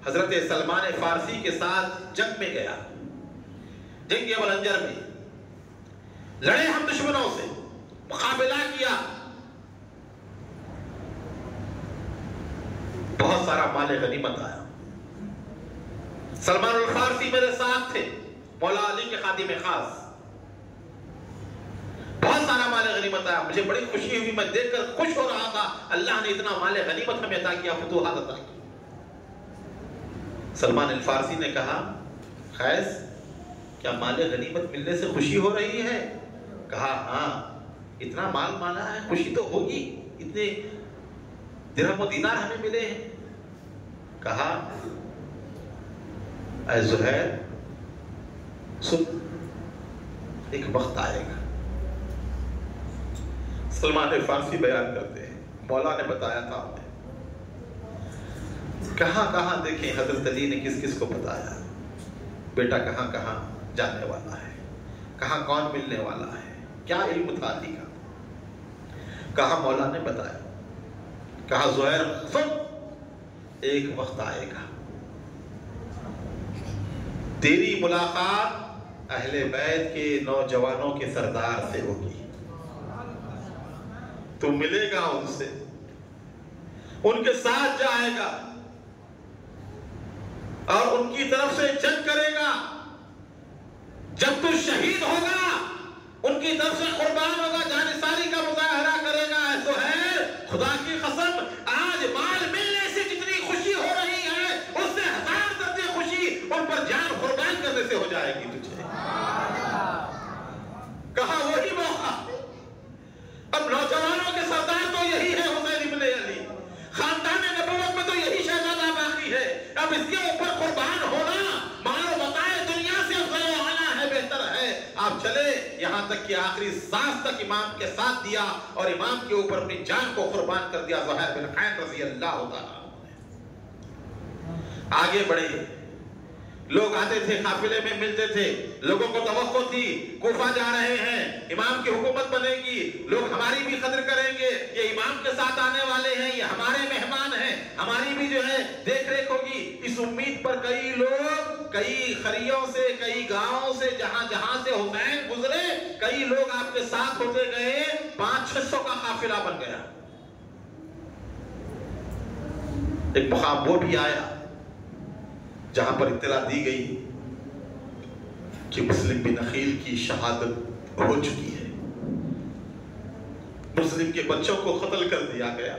حضرت سلمان فارسی کے ساتھ جنگ میں گیا، جنگ بلنجر میں لڑے، ہم دشمنوں سے مقابلہ کیا، بہت سارا مال غنیمت آیا۔ سلمان الفارسی میرے ساتھ تھے، مولا علی کے خادم خاص، بہت سارا مال غنیمت آیا، مجھے بڑی خوشی ہوئی، میں دیکھ کر خوش ہو رہا تھا، اللہ نے اتنا مال غنیمت ہمیں عطا کیا، فتوحات عطا کی۔ سلمان الفارسی نے کہا خیس کیا مال غنیمت ملنے سے خوشی ہو رہی ہے؟ کہا ہاں، اتنا مال مالا ہے، خوشی تو ہوگی، اتنے درہم و دینار ہمیں ملے ہیں۔ کہا اے زہیر سن، ایک وقت آئے گا۔ سلمان فارسی بیان کرتے ہیں مولا نے بتایا تھا ہمیں، کہاں کہاں دیکھیں حضرت علی نے کس کس کو بتایا، بیٹا کہاں کہاں جانے والا ہے، کہاں کون ملنے والا ہے، کیا علم تھا علی کا۔ کہا مولا نے بتایا، کہا زہیر سن، ایک وقت آئے گا تیری ملاقات اہل بیت کے نوجوانوں کے سردار سے ہوگی، تو ملے گا ان سے، ان کے ساتھ جائے گا اور ان کی طرف سے جنگ کرے گا، جب تو شہید ہوگا ان کی طرف سے قربان ہوگا، جانثاری کا مظاہرہ کرے گا۔ زہیر خدا کی قسم آج مال ملنے سے جتنی خوشی ہو رہی ہے اس سے 1000 درجے خوشی ان پر جان قربان کرنے سے ہو جائے گی تجھے۔ کہا وہی موقع، اب نوجوانوں کے سردار تو یہی ہے حسین ابن علی، خاندان نبوت میں تو یہی شہزادہ باقی ہے، اب اس کے اوپر قربان ہونا مال و متاع دنیا سے افضل و اعلیٰ ہے، بہتر ہے۔ آپ چلے، یہاں تک کہ آخری سانس تک امام کے ساتھ دیا اور امام کے اوپر اپنی جان کو قربان کر دیا زہیر بن خالد رضی اللہ تعالیٰ۔ آگے بڑھے، لوگ آتے تھے، قافلے میں ملتے تھے، لوگوں کو توقع تھی کوفہ جا رہے ہیں، امام کی حکومت بنے گی، لوگ ہماری بھی قدر کریں گے، یہ امام کے ساتھ آنے والے ہیں، یہ ہمارے مہمان ہیں، ہماری بھی جو ہے دیکھ ریکھ ہوگی۔ اس امید پر کئی لوگ کئی خریوں سے، کئی گاؤں سے، جہاں جہاں سے حسین گزرے، کئی لوگ آپ کے ساتھ ہوتے گئے، 500-600 کا قافلہ بن گیا۔ ایک مقام وہ بھی آیا جہاں پر اطلاع دی گئی کہ مسلم بن عقیل کی شہادت ہو چکی ہے، مسلم کے بچوں کو قتل کر دیا گیا،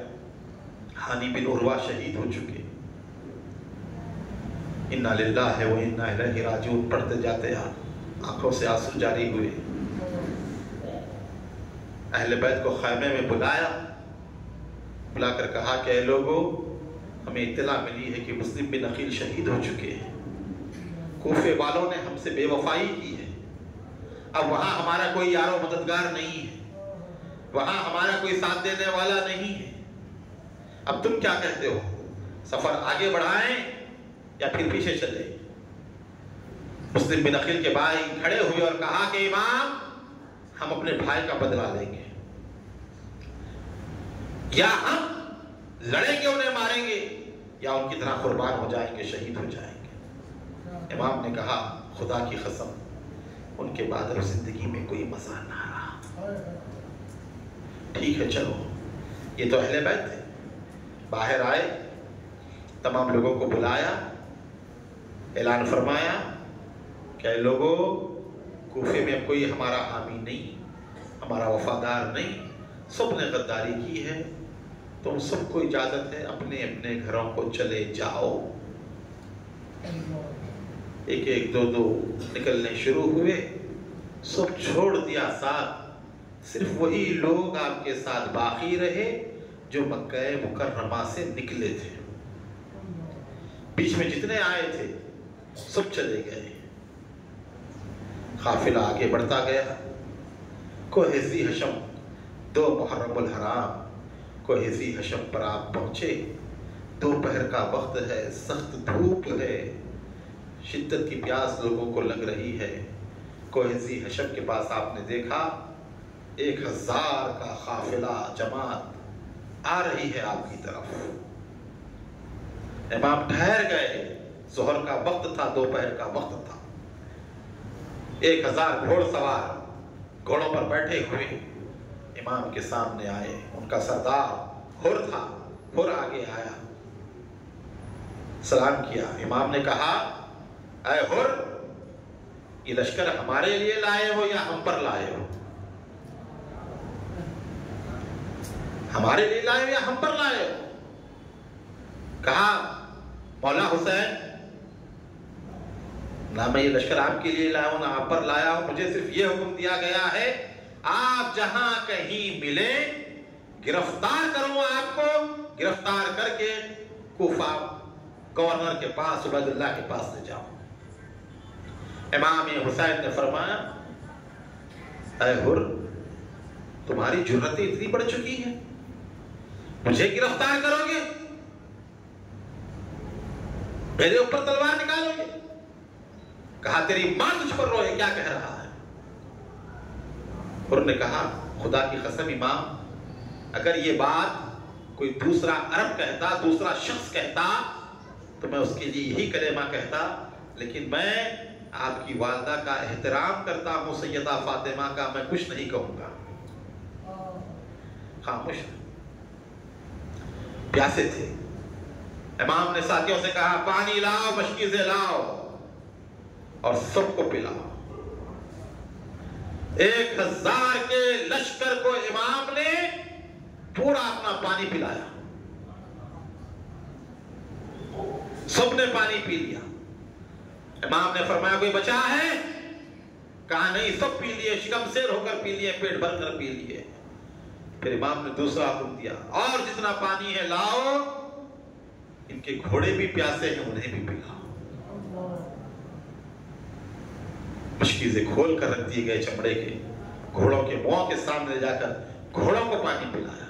ہانی بن عروہ شہید ہو چکے۔ انا للہ و انا الیہ راجعون پڑھتے جاتے ہیں، آنکھوں سے آنسو جاری ہوئے۔ اہل بیت کو خیمے میں بلایا، بلا کر کہا کہ اے لوگو، ہمیں اطلاع ملی ہے کہ مسلم بن عقیل شہید ہو چکے ہیں، کوفے والوں نے ہم سے بے وفائی کی ہے، اب وہاں ہمارا کوئی یار و مددگار نہیں ہے، وہاں ہمارا کوئی ساتھ دینے والا نہیں ہے، اب تم کیا کہتے ہو، سفر آگے بڑھائیں یا پھر پیچھے چلے؟ مسلم بن عقیل کے بھائی کھڑے ہوئے اور کہا کہ امام، ہم اپنے بھائی کا بدلہ لیں گے، یا ہم لڑیں گے انہیں ماریں گے، یا ان کی طرح قربان ہو جائیں گے، شہید ہو جائیں گے۔ امام نے کہا خدا کی قسم، ان کے بعد اب زندگی میں کوئی مزہ نہ رہا، ٹھیک ہے چلو۔ یہ تو اہل بیت تھے، باہر آئے، تمام لوگوں کو بلایا، اعلان فرمایا کہ اے لوگوں، کوفے میں اب کوئی ہمارا حامی نہیں، ہمارا وفادار نہیں، سب نے غداری کی ہے، تم سب کو اجازت ہے اپنے اپنے گھروں کو چلے جاؤ۔ ایک ایک دو دو نکلنے شروع ہوئے، سب چھوڑ دیا ساتھ، صرف وہی لوگ آپ کے ساتھ باقی رہے جو مکہ مکرمہ سے نکلے تھے، بیچ میں جتنے آئے تھے سب چلے گئے۔ قافلہ آگے بڑھتا گیا، کوہ ذی حشم 2 محرم الحرام، کوہ ذی حشم پر آپ پہنچے، دوپہر کا وقت ہے، سخت دھوپ ہے، شدت کی پیاس لوگوں کو لگ رہی ہے۔ کوہ ذی حشم کے پاس آپ نے دیکھا 1000 کا قافلہ جماعت آ رہی ہے آپ کی طرف۔ امام ٹھہر گئے، ظہر کا وقت تھا، دوپہر کا وقت تھا۔ 1000 گھوڑ سوار گھوڑوں پر بیٹھے ہوئے امام کے سامنے آئے، ان کا سردار حر تھا، حر آگے آیا، سلام کیا۔ امام نے کہا اے حر، یہ لشکر ہمارے لیے لائے ہو یا ہم پر لائے ہو؟ ہمارے لیے لائے ہو یا ہم پر لائے ہو؟ کہا مولا حسین، نہ میں یہ لشکر آپ کے لیے لایا ہوں نہ آپ پر لایا ہوں، مجھے صرف یہ حکم دیا گیا ہے آپ جہاں کہیں ملیں گرفتار کروں آپ کو، گرفتار کر کے کوفہ گورنر کے پاس، عبید اللہ کے پاس لے جاؤں۔ امام حسین نے فرمایا اے حر، تمہاری جرأت اتنی بڑھ چکی ہے، مجھے گرفتار کرو گے، میرے اوپر تلوار نکالو گے؟ کہا تیری ماں تجھ پر روئے، کیا کہہ رہا ہے؟ حر نے کہا خدا کی قسم امام، اگر یہ بات کوئی دوسرا عرب کہتا، دوسرا شخص کہتا تو میں اس کے لیے یہی کلمہ کہتا، لیکن میں آپ کی والدہ کا احترام کرتا ہوں، سیدہ فاطمہ کا، میں کچھ نہیں کہوں گا۔ خاموش، پیاسے تھے۔ امام نے ساتھیوں سے کہا پانی لاؤ، مشکیزیں لاؤ اور سب کو پلاؤ۔ 1000 کے لشکر کو امام نے پورا اپنا پانی پلایا، سب نے پانی پی لیا۔ امام نے فرمایا کوئی بچا ہے؟ کہا نہیں، سب پی لیے، شکم سیر ہو کر پی لیے، پیٹ بھر کر پی لیے۔ پھر امام نے دوسرا حکم دیا اور جتنا پانی ہے لاؤ، ان کے گھوڑے بھی پیاسے ہیں، انہیں بھی پلاؤ۔ مشکیزیں کھول کر رکھ دیے گئے چمڑے کے، گھوڑوں کے منہوں کے سامنے لے جا کر گھوڑوں کو پانی پلایا۔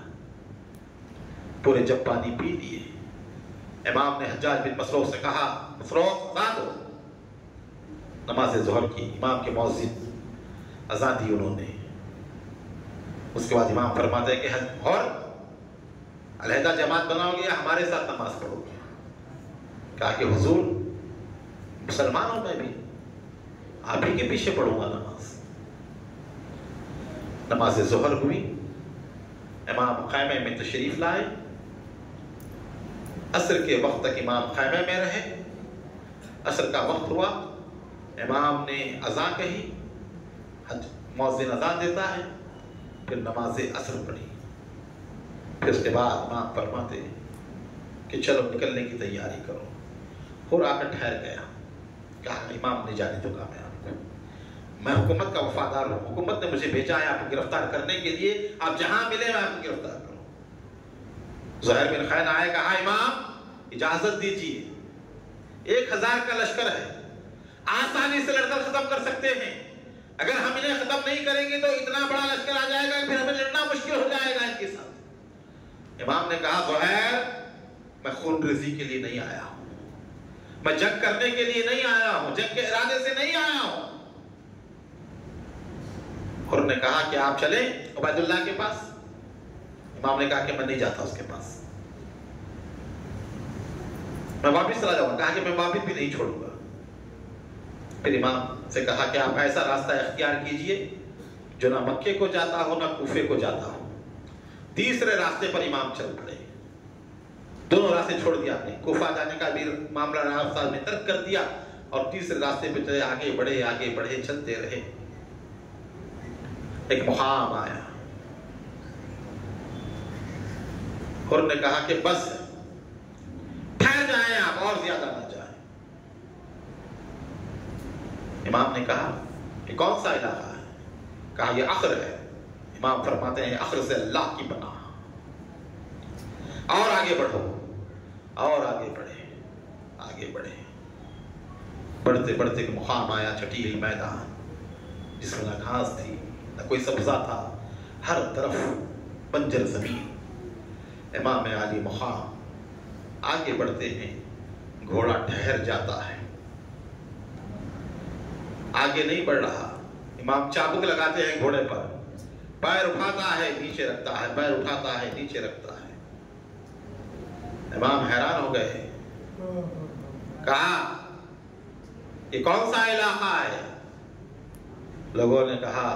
پورے جب پانی پی لیے، امام نے حجاج بن مسروق سے کہا مسروق اذان دو۔ نماز ظہر کی، امام کے مؤذن اذان دی انہوں نے۔ اس کے بعد امام فرماتے ہیں کہ اور علیحدہ جماعت بناؤ گے یا ہمارے ساتھ نماز پڑھو گے؟ کہا کہ حضور مسلمانوں میں بھی آپ ہی کے پیچھے پڑھوں گا نماز. نماز ظہر ہوئی، امام خیمے میں تشریف لائے، عصر کے وقت تک امام خیمے میں رہے. عصر کا وقت ہوا، امام نے اذان کہی، مؤذن اذان دیتا ہے، پھر نماز عصر پڑھی. پھر اس کے بعد امام فرماتے کہ چلو نکلنے کی تیاری کرو. اور آ کر ٹھہر گیا. کہا امام نے جانے دو، کہا میں حکومت کا وفادار ہوں، حکومت نے مجھے بھیجا ہے آپ کو گرفتار کرنے کے لیے، آپ جہاں ملے میں آپ کو گرفتار کروں. زہیر بن خین آئے، کہا امام اجازت دیجیے، 1000 کا لشکر ہے، آسانی سے لڑ کر ختم کر سکتے ہیں. اگر ہم انہیں ختم نہیں کریں گے تو اتنا بڑا لشکر آ جائے گا، پھر ہمیں لڑنا مشکل ہو جائے گا ان کے ساتھ. امام نے کہا زہیر میں خون ریزی کے لیے نہیں آیا ہوں، میں جنگ کرنے کے لیے نہیں آیا ہوں، جنگ کے ارادے سے نہیں آیا ہوں. اور نے کہا کہ آپ چلیں عبید اللہ کے پاس. امام نے کہا کہ میں نہیں جاتا اس کے پاس، میں واپس چلا جاؤں گا. کہا کہ میں واپس بھی نہیں چھوڑوں گا. پھر امام سے کہا کہ آپ ایسا راستہ اختیار کیجئے جو نہ مکے کو جاتا ہو نہ کوفے کو جاتا ہو. تیسرے راستے پر امام چل پڑے. دونوں راستے چھوڑ دیا آپ نے، کوفہ جانے کا بھی معاملہ راستہ میں ترک کر دیا، اور تیسرے راستے پہ چلے، آگے بڑھے چلتے رہے. ایک مقام آیا اور نے کہا کہ بس ٹھہر جائیں آپ، اور زیادہ نہ جائیں. امام نے کہا کہ کون سا علاقہ ہے؟ کہا یہ اخر ہے. امام فرماتے ہیں اخر سے اللہ کی پناہ. اور آگے بڑھو، اور آگے بڑھے. بڑھتے بڑھتے ایک مقام آیا، چٹیل میدان جس میں نہ گھاس تھی نہ کوئی سبزہ تھا، ہر طرف بنجر زمین. امام علی مقام آگے بڑھتے ہیں، گھوڑا ٹھہر جاتا ہے، آگے نہیں بڑھ رہا. امام چابک لگاتے ہیں گھوڑے پر، پیر اٹھاتا ہے نیچے رکھتا ہے، پیر اٹھاتا ہے نیچے رکھتا ہے. امام حیران ہو گئے. کہا یہ کون سا علاقہ ہے؟ لوگوں نے کہا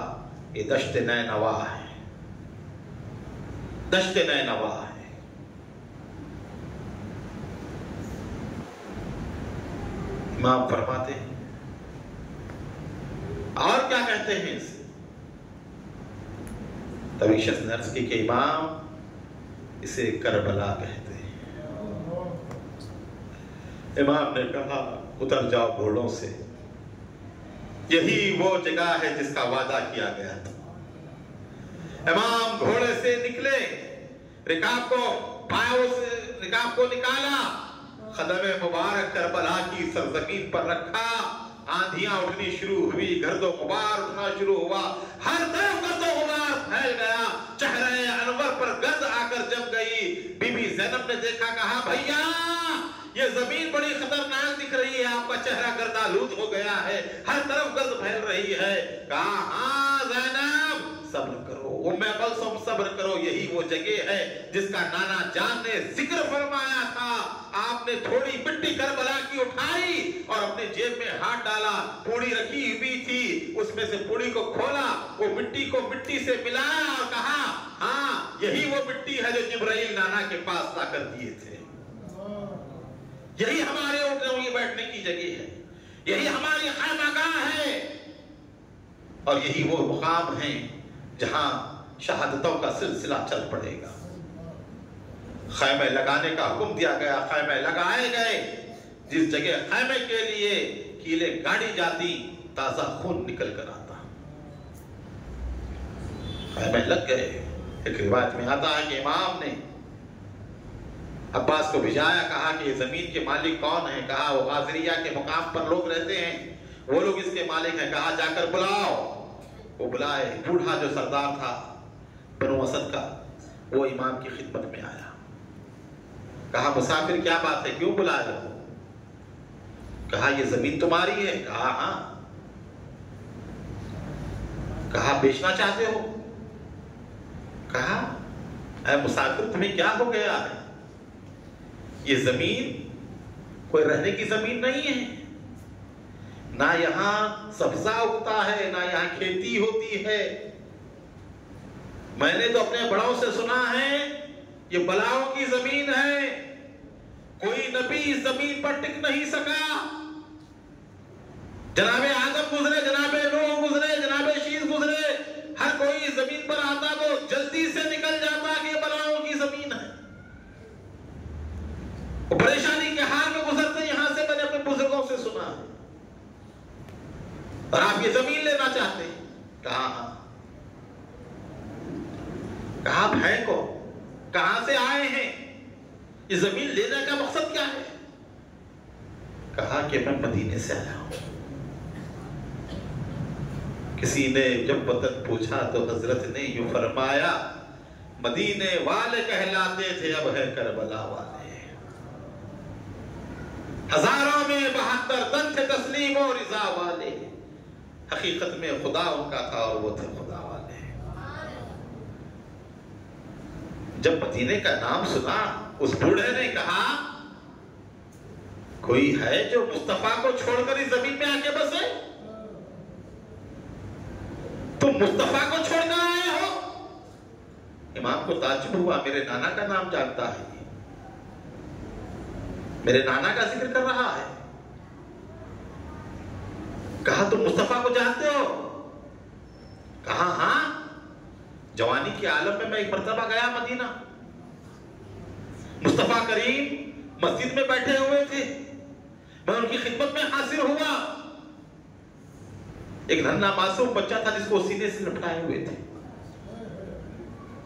یہ دشت نینوا ہے، دشت نینوا ہے. امام فرماتے ہیں اور کیا کہتے ہیں اسے؟ تبھی شخص نے عرض کی کہ امام اسے کربلا کہتے ہیں. امام نے کہا اتر جاؤ گھوڑوں سے، یہی وہ جگہ ہے جس کا وعدہ کیا گیا تھا. امام گھوڑے سے نکلے، رکاب کو نکالا، قدم مبارک کربلا کی سرزمین پر رکھا. آندھیاں اٹھنی شروع ہوئی، گرد و غبار اٹھنا شروع ہوا، ہر طرف گرد و غبار پھیل گیا. چہرے انور پر گرد آ کر جم گئی. بی بی زینب نے دیکھا، کہا بھیا یہ زمین بڑی خطرناک دکھ رہی ہے، آپ کا چہرہ گردآلود ہو گیا ہے، ہر طرف گرد پھیل رہی ہے. کہا ہاں زینب صبر کرو، ام کلثوم صبر کرو، یہی وہ جگہ ہے جس کا نانا جان نے ذکر فرمایا تھا. آپ نے تھوڑی مٹی کربلا کی اٹھائی اور اپنے جیب میں ہاتھ ڈالا، پوڑی رکھی ہوئی تھی، اس میں سے پوڑی کو کھولا، وہ مٹی کو مٹی سے ملایا اور کہا ہاں یہی وہ مٹی ہے جو جبرائیل نانا کے پاس لا کر دیے تھے. یہی ہمارے اٹھنے بیٹھنے کی جگہ ہے، یہی ہماری خیمہ گاہ ہے، اور یہی وہ مقام ہیں جہاں شہادتوں کا سلسلہ چل پڑے گا. خیمے لگانے کا حکم دیا گیا، خیمے لگائے گئے. جس جگہ خیمے کے لیے کیلے گاڑی جاتی تازہ خون نکل کر آتا. خیمے لگ گئے. ایک روایت میں آتا ہے کہ امام نے عباس کو بھیجایا، کہا کہ یہ زمین کے مالک کون ہیں؟ کہا وہ غازریہ کے مقام پر لوگ رہتے ہیں، وہ لوگ اس کے مالک ہیں. کہا جا کر بلاؤ. وہ بلائے. بوڑھا جو سردار تھا بنو اسد کا، وہ امام کی خدمت میں آیا. کہا مسافر کیا بات ہے، کیوں بلا رہے ہو؟ کہا یہ زمین تمہاری ہے؟ کہا ہاں. کہا بیچنا چاہتے ہو؟ کہا اے مسافر تمہیں کیا ہو گیا ہے؟ یہ زمین کوئی رہنے کی زمین نہیں ہے، نہ یہاں سبزہ اگتا ہے، نہ یہاں کھیتی ہوتی ہے۔ میں نے تو اپنے بڑوں سے سنا ہے یہ بلاؤں کی زمین ہے، کوئی نبی اس زمین پر ٹک نہیں سکا۔ جناب آدم گزرے، جناب نوح گزرے، جناب شیس گزرے، ہر کوئی اس زمین پر آتا تو جلدی سے نکل جاتا کہ یہ بلاؤں کی زمین ہے۔ پریشانی کے حال میں گزرتے یہاں سے میں نے اپنے بزرگوں سے سنا ہے۔ اور آپ یہ زمین لینا چاہتے ہیں؟ کہا ہاں۔ کہا آپ ہیں کون؟ کہاں سے آئے ہیں؟ یہ زمین لینے کا مقصد کیا ہے؟ کہا کہ میں مدینے سے آیا ہوں۔ کسی نے جب وطن پوچھا تو حضرت نے یوں فرمایا، مدینے والے کہلاتے تھے، اب ہے کربلا والے۔ ہزاروں میں 72 تن تھے تسلیم و رضا والے، حقیقت میں خدا ان کا تھا اور وہ تھے خدا والے۔ جب مدینے کا نام سنا اس بوڑھے نے کہا، کوئی ہے جو مصطفیٰ کو چھوڑ کر اس زمین میں آ کے بسے؟ تم مصطفیٰ کو چھوڑ کر آئے ہو؟ امام کو تعجب ہوا، میرے نانا کا نام جانتا ہے، میرے نانا کا ذکر کر رہا ہے۔ کہا تم مصطفیٰ کو جانتے ہو؟ کہا ہاں، جوانی کے عالم میں ایک مرتبہ گیا مدینہ، مصطفیٰ کریم مسجد میں بیٹھے ہوئے تھے، میں ان کی خدمت میں حاضر ہوا۔ ایک ننھا معصوم بچہ تھا جس کو سینے سے لپٹائے ہوئے تھے۔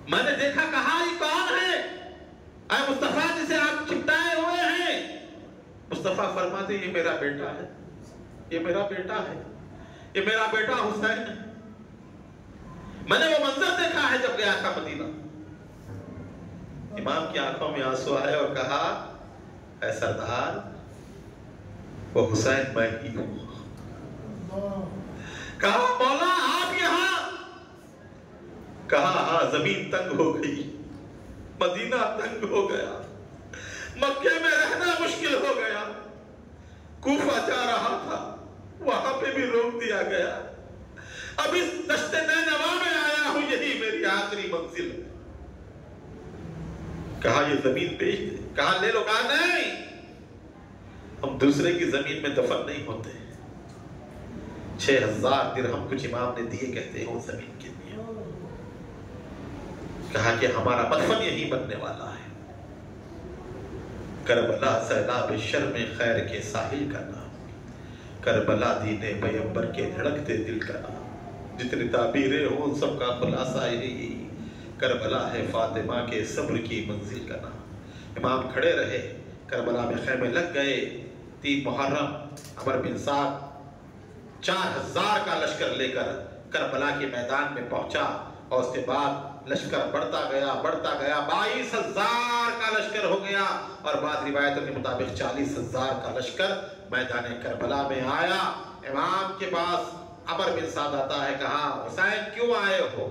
میں نے دیکھا، کہا یہ کون ہے اے مصطفیٰ جسے آپ چپٹائے ہوئے ہیں؟ مصطفیٰ فرماتے یہ میرا بیٹا ہے، یہ میرا بیٹا ہے، یہ میرا بیٹا حسین ہے۔ میں نے وہ منظر دیکھا ہے جب گیا تھا مدینہ۔ امام کی آنکھوں میں آنسو آئے اور کہا، اے سردار وہ حسین میں ہی ہوں۔ کہا مولا آپ یہاں؟ کہا ہاں، زمین تنگ ہو گئی، مدینہ تنگ ہو گیا، مکے میں رہنا مشکل ہو گیا، کوفہ جا رہا تھا وہاں پہ بھی روک دیا گیا، اب اس دشت نینوا میں آیا ہوں، یہی میری آخری منزل ہے۔ کہا یہ زمین بیچ دے؟ کہا لے لو۔ کہا نہیں، ہم دوسرے کی زمین میں دفن نہیں ہوتے۔ 6000 درہم کچھ امام نے دیے کہتے ہیں اس زمین کے لیے۔ کہا کہ ہمارا مدفن یہی بننے والا ہے۔ کربلا سیلاب شرم خیر کے ساحل کا نام، کربلا دین پیغمبر کے دھڑکتے دل کا نام، جتنی تعبیریں ہوں ان سب کا خلاصہ یہی، کربلا ہے فاطمہ کے صبر کی منزل کا نام۔ امام کھڑے رہے، کربلا میں خیمے لگ گئے۔ 3 محرم عمر بن سعد 4000 کا لشکر لے کر کربلا کے میدان میں پہنچا، اور اس کے بعد لشکر بڑھتا گیا 22000 کا لشکر ہو گیا، اور بعض روایتوں کے مطابق 40000 کا لشکر میدان کربلا میں آیا۔ امام کے پاس عمر بن سعد آتا ہے، کہا حسین کیوں آئے ہو؟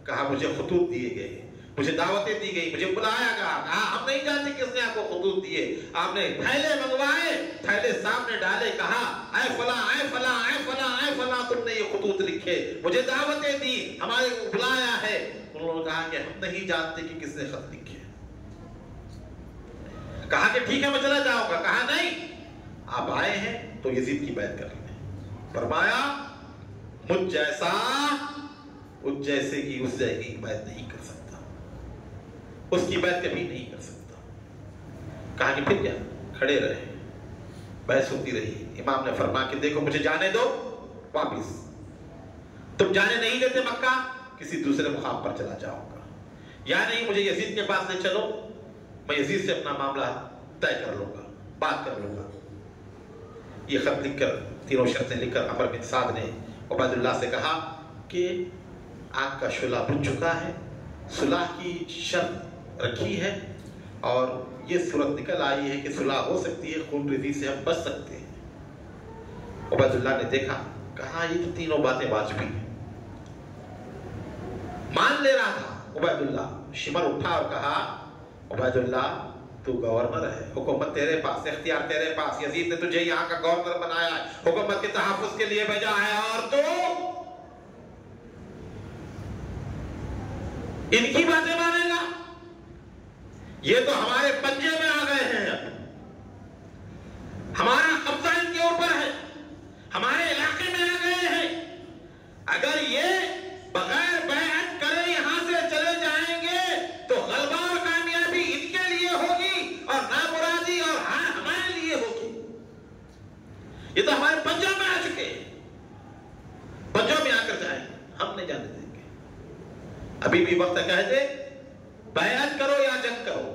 کہا مجھے خطوط دیے گئے، مجھے دعوتیں دی گئی، مجھے بلایا گیا۔ کہا ہم نہیں جانتے کس نے آپ کو خطوط دیے، آپ نے تھیلے منگوائے، تھیلے سامنے ڈالے، کہا اے فلاں اے فلاں اے فلاں اے فلاں تم نے یہ خطوط لکھے، مجھے دعوتیں دی، ہمارے کو بلایا ہے۔ انہوں نے کہا کہ ہم نہیں جانتے کہ کس نے خط لکھے۔ کہا کہ ٹھیک ہے میں چلا جاؤں گا۔ کہا نہیں، آپ آئے ہیں تو یزید کی بیعت کر لیں۔ فرمایا مجھ جیسا اس جیسے کی اس جیسے کی بیعت نہیں کر سکتا، اس کی بیعت کبھی نہیں کر سکتا۔ کہا کہ پھر کیا؟ کھڑے رہے، بحث ہوتی رہی۔ امام نے فرمایا کہ دیکھو مجھے جانے دو، واپس تم جانے نہیں دیتے مکہ، کسی دوسرے مقام پر چلا جاؤں گا، یا نہیں مجھے یزید کے پاس لے چلو، میں یزید سے اپنا معاملہ طے کر لوں گا، بات کر لوں گا۔ یہ خط لکھ کر، تینوں شرطیں لکھ کر عمر بن سعد نے عبید اللہ سے کہا کہ آگ کا شعلہ بجھ چکا ہے، صلح کی شرط رکھی ہے، اور یہ صورت نکل آئی ہے کہ صلح ہو سکتی ہے، خون ریزی سے ہم بچ سکتے ہیں۔ عبید اللہ نے دیکھا، کہا یہ تو تینوں باتیں واجبی ہیں، مان لے رہا تھا عبید اللہ۔ شمر اٹھا اور کہا عبید اللہ تو گورنر ہے، حکومت تیرے پاس، اختیار تیرے پاس، یزید نے تجھے یہاں کا گورنر بنایا ہے، حکومت کے تحفظ کے لیے بھیجا ہے، اور تو ان کی باتیں مانے گا؟ یہ تو ہمارے پنجے میں آ گئے ہیں، اب ہمارا قبضہ ان کے اوپر ہے، ہمارے علاقے میں آ گئے ہیں، اگر یہ بغیر بیعت کرے یہاں سے چلے جائیں گے تو غلبہ اور کامیابی ان کے لیے ہوگی اور نامرادی اور ہمارے لیے ہوگی۔ یہ تو ہمارے پنجوں میں آ چکے ہیں، پنجوں میں آ کر جائیں گے، ہم نہیں جانے دیں گے۔ ابھی بھی وقت کہہ دے بیعت کرو یا جنگ کرو۔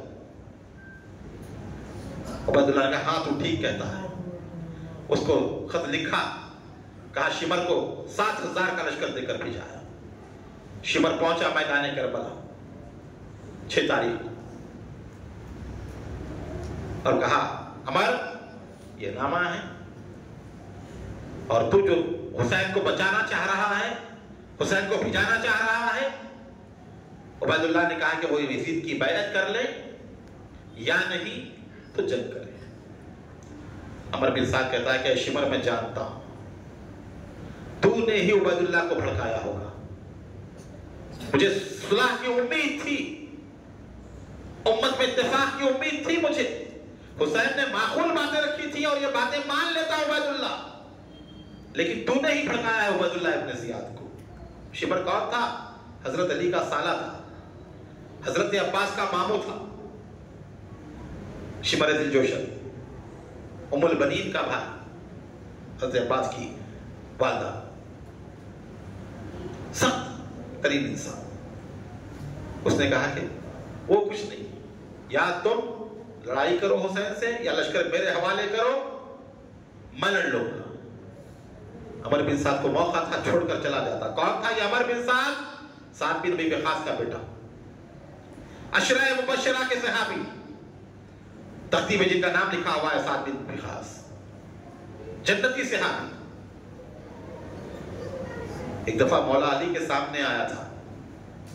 عبیداللہ نے کہا ہاں تو ٹھیک کہتا ہے، اس کو خط لکھا، کہا شمر کو 7,000 کا لشکر دے کر بھیجایا۔ شمر پہنچا میدان کربلا 6 تاریخ کو، اور کہا عمر یہ نامہ ہے، اور تو جو حسین کو بچانا چاہ رہا ہے، حسین کو بھجانا چاہ رہا ہے۔ عبیداللہ نے کہا کہ وہ یزید کی بیعت کر لے یا نہیں تو جنگ کرے۔ عمر بن سعد کہتا ہے کہ شمر میں جانتا ہوں تو نے ہی عبیداللہ کو بھڑکایا ہوگا، مجھے صلح کی امید تھی، امت میں اتفاق کی امید تھی مجھے، حسین نے معقول باتیں رکھی تھی اور یہ باتیں مان لیتا عبیداللہ، لیکن تو نے ہی بھڑکایا ہے عبیداللہ ابن زیاد کو۔ شمر کون تھا؟ حضرت علی کا سالہ تھا، حضرت عباس کا ماموں تھا، شمر ذی الجوشن ام البنین کا بھائی، حضرت عباس کی والدہ، سخت ترین انسان۔ اس نے کہا کہ وہ کچھ نہیں، یا تم لڑائی کرو حسین سے یا لشکر میرے حوالے کرو، میں لڑ لوں گا۔ عمر بن سعد کو موقع تھا، چھوڑ کر چلا جاتا۔ کون تھا یہ عمر بن سعد؟ سعد بن ابی وقاص کا بیٹا، عشرہ مبشرہ کے صحابی، تختی میں جن کا نام لکھا ہوا ہے سعد بن ابی وقاص، جنتی صحابی۔ ایک دفعہ مولا علی کے سامنے آیا تھا،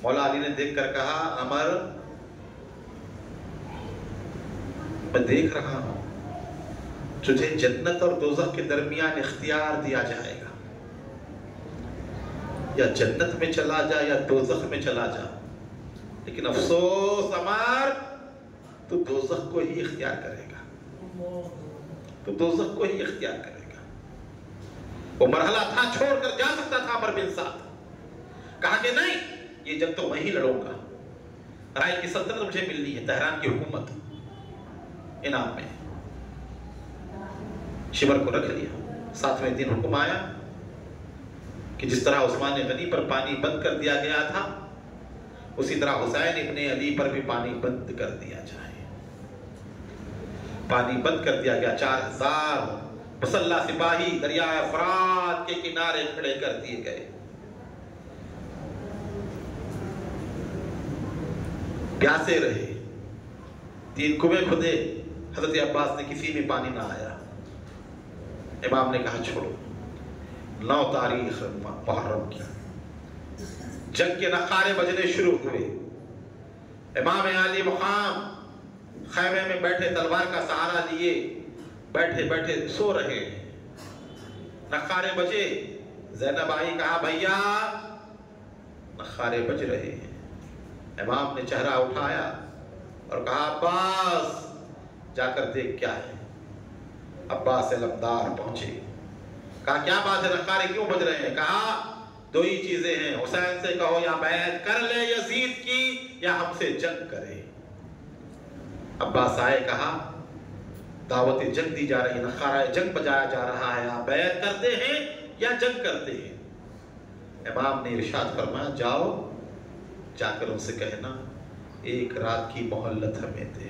مولا علی نے دیکھ کر کہا عمر میں دیکھ رہا ہوں تجھے جنت اور دوزخ کے درمیان اختیار دیا جائے گا، یا جنت میں چلا جا یا دوزخ میں چلا جا، لیکن افسوس عمر تو دوزخ کو ہی اختیار کرے گا، تو دوزخ کو ہی اختیار کرے گا۔ وہ مرحلہ تھا، چھوڑ کر جا سکتا تھا عمر بن سعد، کہا کہ نہیں یہ جنگ تو میں ہی لڑوں گا، رائے کی سلطنت مجھے ملنی ہے، تہران کی حکومت انعام میں۔ شمر کو رکھ لیا۔ 7ویں دن حکم آیا کہ جس طرح عثمان غنی پر پانی بند کر دیا گیا تھا، اسی طرح حسین ابن علی پر بھی پانی بند کر دیا جائے۔ پانی بند کر دیا گیا، 4000 مسلح سپاہی دریائے فرات کے کنارے کھڑے کر دیے گئے۔ پیاسے رہے، 3 کنویں کھدے، حضرت عباس نے کسی میں پانی نہ آیا۔ امام نے کہا چھوڑو۔ 9 تاریخ محرم کی جنگ کے نخارے بجنے شروع ہوئے۔ امام عالی مقام خیمے میں بیٹھے، تلوار کا سہارا لیے بیٹھے بیٹھے سو رہے ہیں۔ نخارے بجے، زینب آئی، کہا بھیا نخارے بج رہے ہیں۔ امام نے چہرہ اٹھایا اور کہا عباس جا کر دیکھ کیا ہے۔ عباس علمدار پہنچے، کہا کیا بات ہے، نخارے کیوں بج رہے ہیں؟ کہا 2 ہی چیزیں ہیں، حسین سے کہو یا بیعت کر لے یزید کی یا ہم سے جنگ کرے۔ عباس آئے، کہا دعوت جنگ دی جا رہی، نخارہ جنگ بجایا جا رہا ہے، آپ بیعت کرتے ہیں یا جنگ کرتے ہیں؟ امام نے ارشاد فرمایا جاؤ، جا کر ان سے کہنا 1 رات کی مہلت ہمیں دے،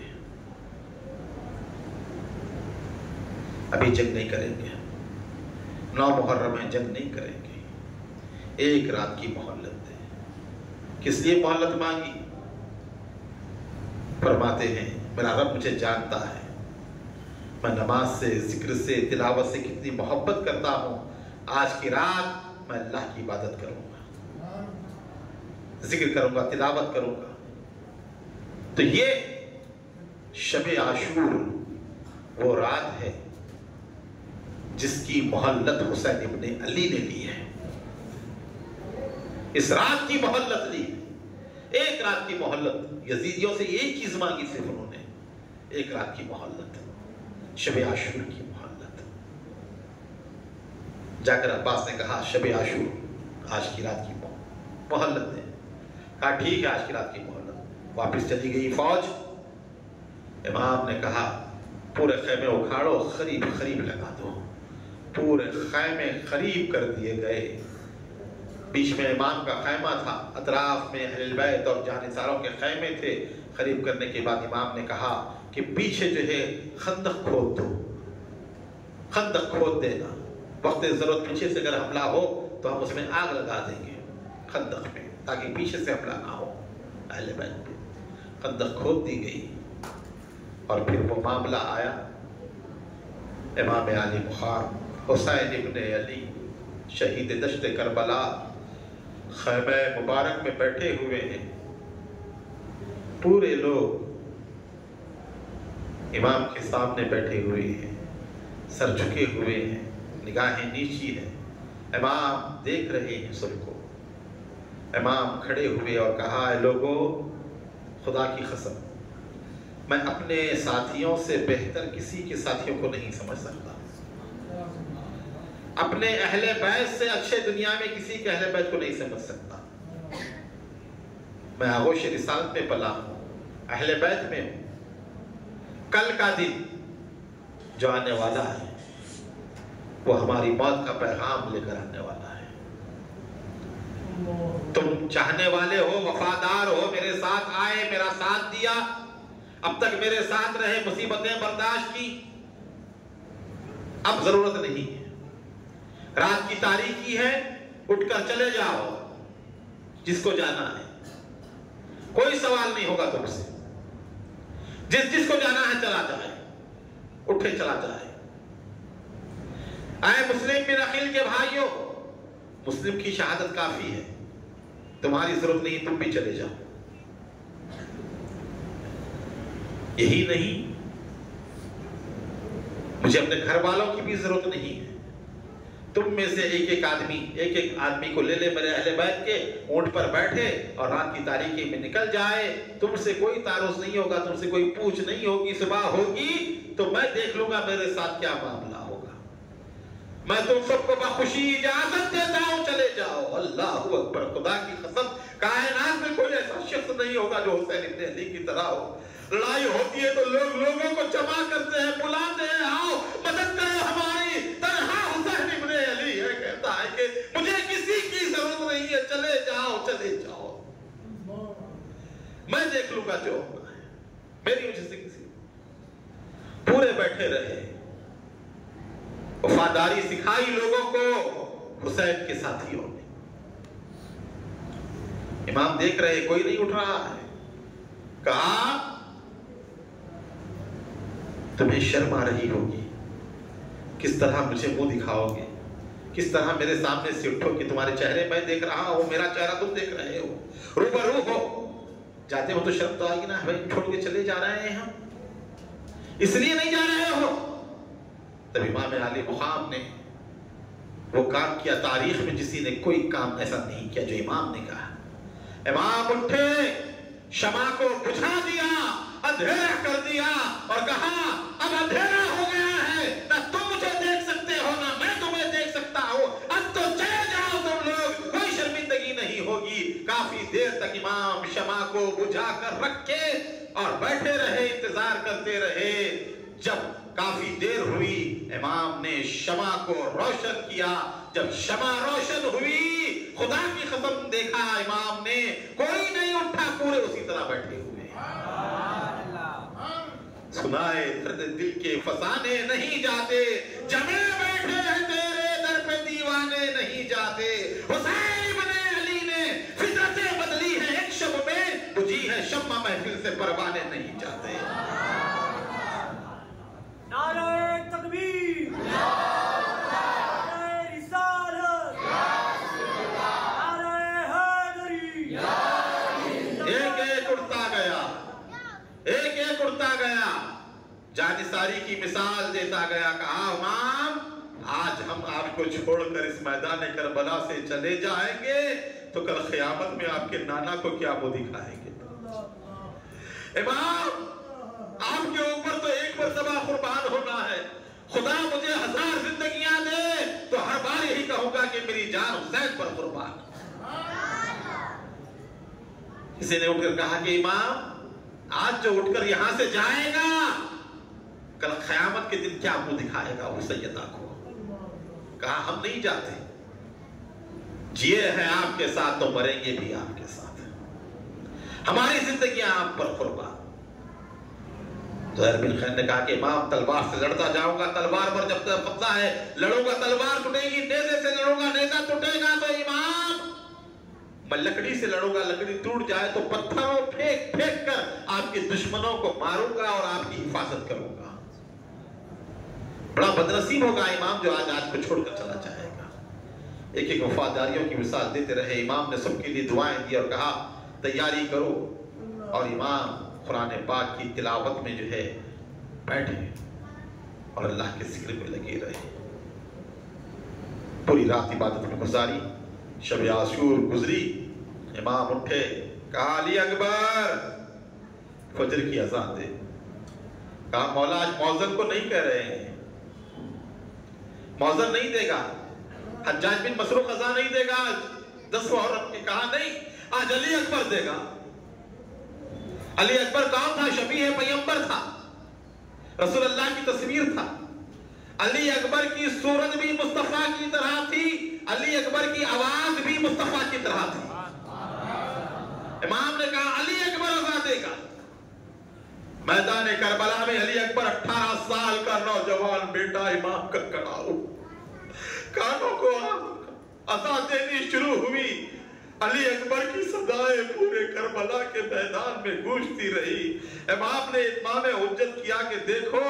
ابھی جنگ نہیں کریں گے، 9 محرم ہے، جنگ نہیں کریں گے، 1 رات کی مہلت دے۔ کس لیے مہلت مانگی؟ فرماتے ہیں میرا رب مجھے جانتا ہے، میں نماز سے، ذکر سے، تلاوت سے کتنی محبت کرتا ہوں، آج کی رات میں اللہ کی عبادت کروں گا، ذکر کروں گا، تلاوت کروں گا۔ تو یہ شب عاشور وہ رات ہے جس کی مہلت حسین ابن علی نے لی ہے. اس رات کی مہلت لی, ایک رات کی مہلت. یزیدیوں سے ایک چیز مانگی صرف انہوں نے, ایک رات کی مہلت, شب عاشور کی مہلت. جا کر عباس نے کہا شب عاشور آج کی رات کی مہلت دے. کہا ٹھیک ہے آج کی رات کی مہلت. واپس چلی گئی فوج. امام نے کہا پورے خیمے اکھاڑو, خریب خریب لگا دو. پورے خیمے خریب کر دیے گئے. بیچ میں امام کا خیمہ تھا, اطراف میں اہل بیت اور جانثاروں کے خیمے تھے. خریب کرنے کے بعد امام نے کہا کہ پیچھے جو ہے خندق کھود دو, خندق کھود دینا. وقت ضرورت پیچھے سے اگر حملہ ہو تو ہم اس میں آگ لگا دیں گے خندق میں, تاکہ پیچھے سے حملہ نہ ہو اہل بیت پہ. خندق کھود دی گئی اور پھر وہ معاملہ آیا. امام علی بخار حسین ابن علی شہید دشت کربلا خیمہ مبارک میں بیٹھے ہوئے ہیں. پورے لوگ امام کے سامنے بیٹھے ہوئے ہیں, سر جھکے ہوئے ہیں, نگاہیں نیچی ہیں. امام دیکھ رہے ہیں سب کو. امام کھڑے ہوئے اور کہا اے لوگو, خدا کی قسم میں اپنے ساتھیوں سے بہتر کسی کے ساتھیوں کو نہیں سمجھ سکتا. اپنے اہل بیت سے اچھے دنیا میں کسی کے اہل بیت کو نہیں سمجھ سکتا. میں آغوش رسالت میں پلا ہوں, اہل بیت میں ہوں. کل کا دن جو آنے والا ہے وہ ہماری موت کا پیغام لے کر آنے والا ہے. تم چاہنے والے ہو, وفادار ہو, میرے ساتھ آئے, میرا ساتھ دیا, اب تک میرے ساتھ رہے, مصیبتیں برداشت کی. اب ضرورت نہیں ہے. رات کی تاریکی ہے, اٹھ کر چلے جاؤ جس کو جانا ہے. کوئی سوال نہیں ہوگا تم سے. جس کو جانا ہے چلا جائے, اٹھے چلا جائے. اے مسلم بن عقیل کے بھائیوں, مسلم کی شہادت کافی ہے, تمہاری ضرورت نہیں, تم بھی چلے جاؤ. یہی نہیں, مجھے اپنے گھر والوں کی بھی ضرورت نہیں ہے. تم میں سے ایک ایک آدمی کو لے لے میرے اہل بیت کے, اونٹ پر بیٹھے اور رات کی تاریکی میں نکل جائے. تم سے کوئی تعارض نہیں ہوگا, تم سے کوئی پوچھ نہیں ہوگی. صبح ہوگی تو میں دیکھ لوں گا میرے ساتھ کیا معاملہ ہوگا. میں تم سب کو بخوشی اجازت دیتا ہوں, چلے جاؤ. اللہ اکبر. خدا کی قسم کائنات میں کوئی ایسا شخص نہیں ہوگا جو حسین ابن علی کی طرح ہو. لڑائی ہوتی ہے تو لوگ لوگوں کو جمع کرتے ہیں, بلاتے ہیں, آؤ مدد کرو ہماری. تنہا حسین ابن علی ہے, کہتا ہے کہ مجھے کسی کی ضرورت نہیں ہے, چلے جاؤ چلے جاؤ, میں دیکھ لوں گا جو ہونا ہے, میری وجہ سے کسی. پورے بیٹھے رہے, وفاداری سکھائی لوگوں کو حسین کے ساتھیوں نے. امام دیکھ رہے کوئی نہیں اٹھ رہا ہے. کہا تمہیں شرم آ رہی ہوگی, کس طرح مجھے منہ دکھاؤ گے, کس طرح میرے سامنے سے اٹھو کہ تمہارے چہرے میں دیکھ رہا ہوں, میرا چہرہ تم دیکھ رہے ہو, روبرو ہو. جاتے ہو تو شرم تو آئے گی نا, بھائی چھوڑ کے چلے جا رہے ہیں ہم, اس لیے نہیں جا رہے ہو. تب امام علی مقام نے وہ کام کیا تاریخ میں جسی نے کوئی کام ایسا نہیں کیا جو امام نے کہا. امام اٹھے, شمع کو بجھا دیا, اندھیرا کر دیا اور کہا اب اندھیرا ہو گیا ہے, نہ تم مجھے دیکھ سکتے ہو نہ میں تمہیں دیکھ سکتا ہوں, اب تو چلے جاؤ تم لوگ, کوئی شرمندگی نہیں ہوگی. کافی دیر تک امام شمع کو بجھا کر رکھے اور بیٹھے رہے, انتظار کرتے رہے. جب کافی دیر ہوئی امام نے شمع کو روشن کیا. جب شمع روشن ہوئی خدا کی قسم دیکھا امام نے کوئی نہیں اٹھا, پورے اسی طرح بیٹھے ہوئے. سنائے درد دل کے فسانے نہیں جاتے, جمے بیٹھے ہیں تیرے در پہ دیوانے نہیں جاتے. حسین ابن علی نے فطرتیں بدلی ہیں ایک شب میں, بجھی ہے شمع محفل سے پروانے نہیں جاتے. نعرہ تکبیر, نعرہ رسالت, نعرہ حیدری. ایک ایک اٹھتا گیا, ایک ایک اٹھتا گیا. جانثاری کی مثال دیتا گیا، کہا امام آج ہم آپ کو چھوڑ کر اس میدان کربلا سے چلے جائیں گے تو کل قیامت میں آپ کے نانا کو کیا منہ دکھائیں گے؟ امام آپ کے اوپر تو ایک مرتبہ قربان ہونا ہے، خدا مجھے 1000 زندگیاں دے تو ہر بار یہی کہوں گا کہ میری جان حسین پر قربان۔ کسی نے اٹھ کر کہا کہ امام آج جو اٹھ کر یہاں سے جائے گا کل قیامت کے دن کیا منہ دکھائے گا وہ سیدہ کو؟ کہا ہم نہیں جاتے، جیے ہیں آپ کے ساتھ تو مریں گے بھی آپ کے ساتھ، ہماری زندگیاں آپ پر قربان۔ زہر بن خیر نے کہا کہ امام تلوار سے لڑتا جاؤں گا، تلوار پر جب تک قبضہ ہے لڑوں گا تلوار ٹوٹے گی، نیزے سے لڑوں گا نیزہ ٹوٹے گا، تو امام میں لکڑی سے لڑوں گا، لکڑی ٹوٹ جائے تو پتھروں پھینک پھینک کر آپ کے دشمنوں کو ماروں گا اور آپ کی حفاظت کروں گا۔ بڑا بدنصیب ہوگا امام جو آج کو چھوڑ کر چلا جائے گا۔ ایک ایک وفاداریوں کی مثال دیتے رہے، امام نے سب کے لیے دعائیں دی اور کہا تیاری کرو، اور امام قرآن پاک کی تلاوت میں جو ہے بیٹھے اور اللہ کے ذکر میں لگے رہے، پوری رات عبادت میں گزاری۔ شب عاشور گزری، امام اٹھے، کہا علی اکبر فجر کی اذان دے۔ کہا مولا آج مؤذن کو نہیں کہہ رہے ہیں، مؤذن نہیں دے گا، حجاج بن مسروق اذان نہیں دے گا 10 محرم کی، کہا نہیں آج علی اکبر دے گا۔ علی اکبر کون تھا؟ شبیہ پیغمبر تھا، رسول اللہ کی تصویر تھا۔ علی اکبر کی صورت بھی مصطفیٰ کی طرح تھی، علی اکبر کی آواز بھی مصطفیٰ کی طرح تھی۔ امام نے کہا علی اکبر اذان دے گا۔ میدان کربلا میں علی اکبر 18 سال کا نوجوان بیٹا امام کا کھڑا ہو، کانوں کو اذان دینی شروع ہوئی، علی اکبر کی صدائیں پورے کربلا کے میدان میں گونجتی رہی۔ امام نے اتمام حجت کیا کہ دیکھو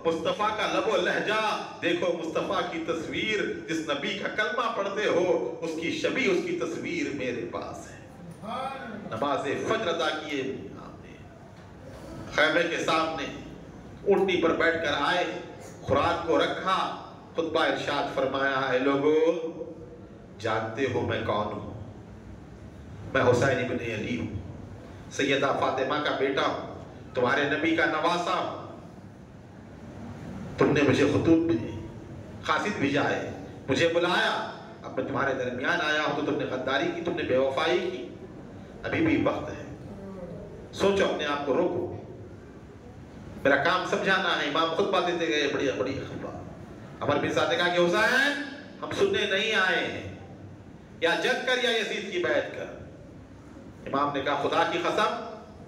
مصطفیٰ کا لب و لہجہ، دیکھو مصطفیٰ کی تصویر، جس نبی کا کلمہ پڑھتے ہو اس کی شبیہ، اس کی تصویر میرے پاس ہے۔ نماز فجر ادا کیے، خیمے کے سامنے اونٹنی پر بیٹھ کر آئے، قرآن کو رکھا، خطبہ ارشاد فرمایا، اے لوگو جانتے ہو میں کون ہوں؟ میں حسین ابن علی ہوں، سیدہ فاطمہ کا بیٹا ہوں، تمہارے نبی کا نواسا ہوں۔ تم نے مجھے خطوط بھیجے، قاصد بھیجا ہے، مجھے بلایا، اب میں تمہارے درمیان آیا ہوں تو تم نے غداری کی، تم نے بے وفائی کی۔ ابھی بھی وقت ہے، سوچو، اپنے آپ کو روکو، میرا کام سمجھانا ہے۔ امام خطبہ دیتے گئے، بڑی بڑی خطبہ۔ عمر بن سعد نے کہا کہ حسین ہم سننے نہیں آئے ہیں، یا جنگ کر یا یزید کی بیعت کر۔ امام نے کہا خدا کی قسم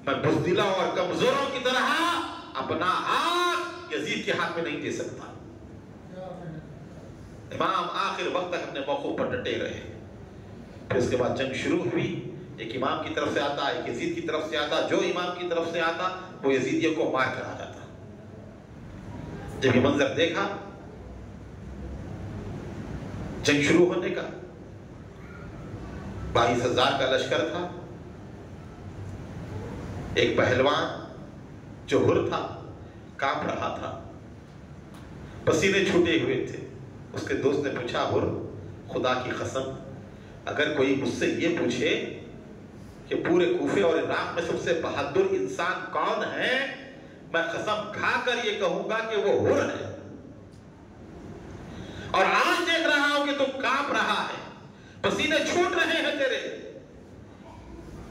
میں بزدلوں اور کمزوروں کی طرح اپنا ہاتھ یزید کے ہاتھ میں نہیں دے سکتا۔ امام آخر وقت تک اپنے موقع پر ڈٹے رہے۔ پھر اس کے بعد جنگ شروع ہوئی، ایک امام کی طرف سے آتا، ایک یزید کی طرف سے آتا، جو امام کی طرف سے آتا وہ یزیدیوں کو مار کر آ جاتا۔ جب یہ منظر دیکھا جنگ شروع ہونے کا، 22,000 کا لشکر تھا، ایک پہلوان جو ہر تھا کانپ رہا تھا، پسینے چھوٹے ہوئے تھے۔ اس کے دوست نے پوچھا، ہر خدا کی قسم اگر کوئی مجھ سے یہ پوچھے کہ پورے کوفے اور عراق میں سب سے بہادر انسان کون ہے، میں قسم کھا کر یہ کہوں گا کہ وہ ہر ہے۔ اور آج دیکھ رہا ہوں کہ تم کانپ رہا ہے، پسینے چھوٹ رہے ہیں تیرے،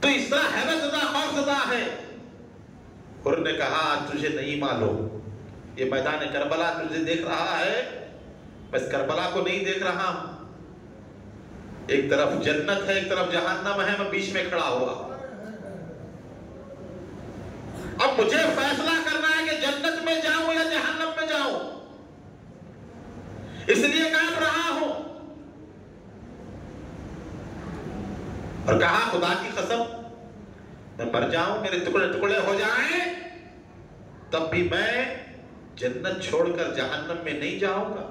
تو اس طرح حیرت زدہ خوف زدہ ہے۔ ہر نے کہا تجھے نہیں معلوم، یہ میدان کربلا تجھے دیکھ رہا ہے، میں اس کربلا کو نہیں دیکھ رہا ہوں۔ ایک طرف جنت ہے، ایک طرف جہنم ہے، میں بیچ میں کھڑا ہوا۔ اب مجھے فیصلہ کرنا ہے کہ جنت میں جاؤں یا جہنم میں جاؤں، اس لیے کانپ رہا ہوں۔ اور کہا خدا کی قسم میں مر جاؤں، میرے ٹکڑے ٹکڑے ہو جائیں، تب بھی میں جنت چھوڑ کر جہنم میں نہیں جاؤں گا۔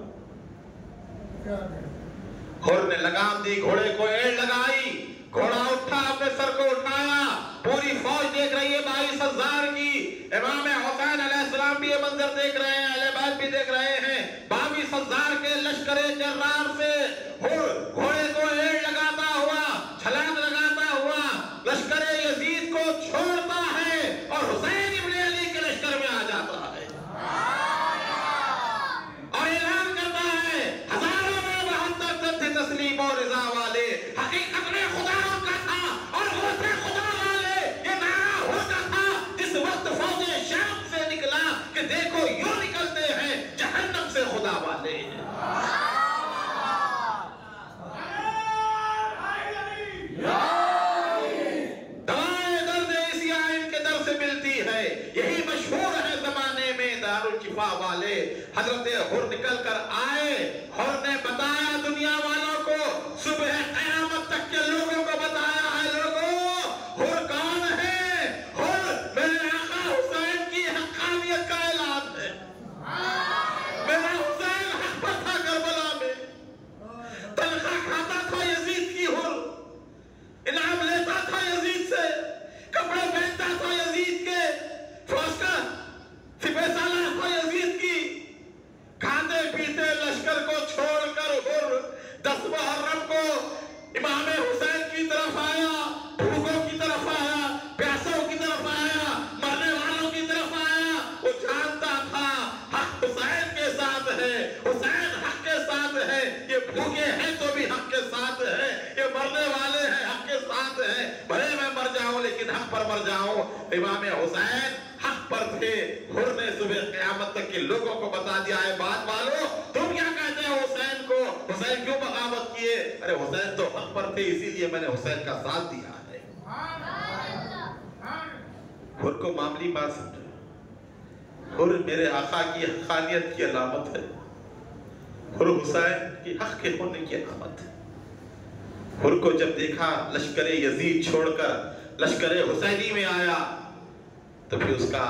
ہر نے لگام دی، گھوڑے کو ایڑ لگائی، گھوڑا اٹھا، اپنے سر کو اٹھایا، پوری فوج دیکھ رہی ہے 22,000 کی۔ امام حسین علیہ السلام بھی بھی یہ منظر دیکھ رہے ہیں، اہل بیت بھی دیکھ رہے ہیں، 22,000 کے لشکر جرار سے گھوڑے کو ایڑ لگاتا ہوا، چھلانگ لگاتا ہوا لشکر یزید کو چھوڑتا ہے اور حسین ابن علی کے لشکر میں آ جاتا ہے اور اعلان کرتا ہے ہزاروں میں 72 تھے تسلیم اور رضا والے، حقیقت میں خدا کا تھا اور وہ تھے خدا والے، یہ نعرہ ہوتا تھا جس وقت فوج شام سے نکلا کہ دیکھو یوں نکلتے ہیں جہنم سے خدا والے۔ دوائے درد اسی آئین کے در سے ملتی ہے، یہی مشہور ہے زمانے میں دارالشفا والے۔ حضرت حر نکل کر آئے، حر نے بتایا دنیا والوں کو، صبح قیامت تک کے لوگوں کو بتایا ہے، لوگوں حر کون ہے؟ حر میرے آقا حسین کی حقانیت کا اعلان ہے۔ میرا حسین حق پر تھا کربلا میں، تنخواہ کھاتا تھا یزید کی، حر انعام لیتا تھا یزید سے، کپڑے پہنتا تھا یزید کے، فوج کا سپہ سالار تھا یزید کی، کھاتے پیتے لشکر کو چھوڑ کر حر 10 محرم کو امام حسین کی طرف آیا، بھوکوں کی طرف آیا، پیاسوں کی طرف آیا، مرنے والوں کی طرف آیا۔ وہ جانتا تھا حق حسین کے ساتھ ہے، حسین حق کے ساتھ ہے، یہ بھوکے ہیں تو بھی حق کے ساتھ ہے، یہ مرنے والے ہیں حق کے ساتھ ہیں، بھلے میں مر جاؤں لیکن حق پر مر جاؤں۔ امام حسین حق پر تھے۔ حر نے صبح قیامت تک کے لوگوں کو بتا دیا ہے، بات والو تم کیا کہتے ہو حسین کو، حسین کیوں بغاوت کیے؟ ارے حسین تو حق پر تھے، اسی لیے میں نے حسین کا ساتھ دیا ہے۔ حر کو معاملی بات سمجھو، حر میرے آقا کی حقانیت کی علامت ہے، حر حسین کی حق کے ہونے کی علامت ہے۔ حر کو جب دیکھا لشکر یزید چھوڑ کر لشکر حسینی میں آیا تو پھر اس کا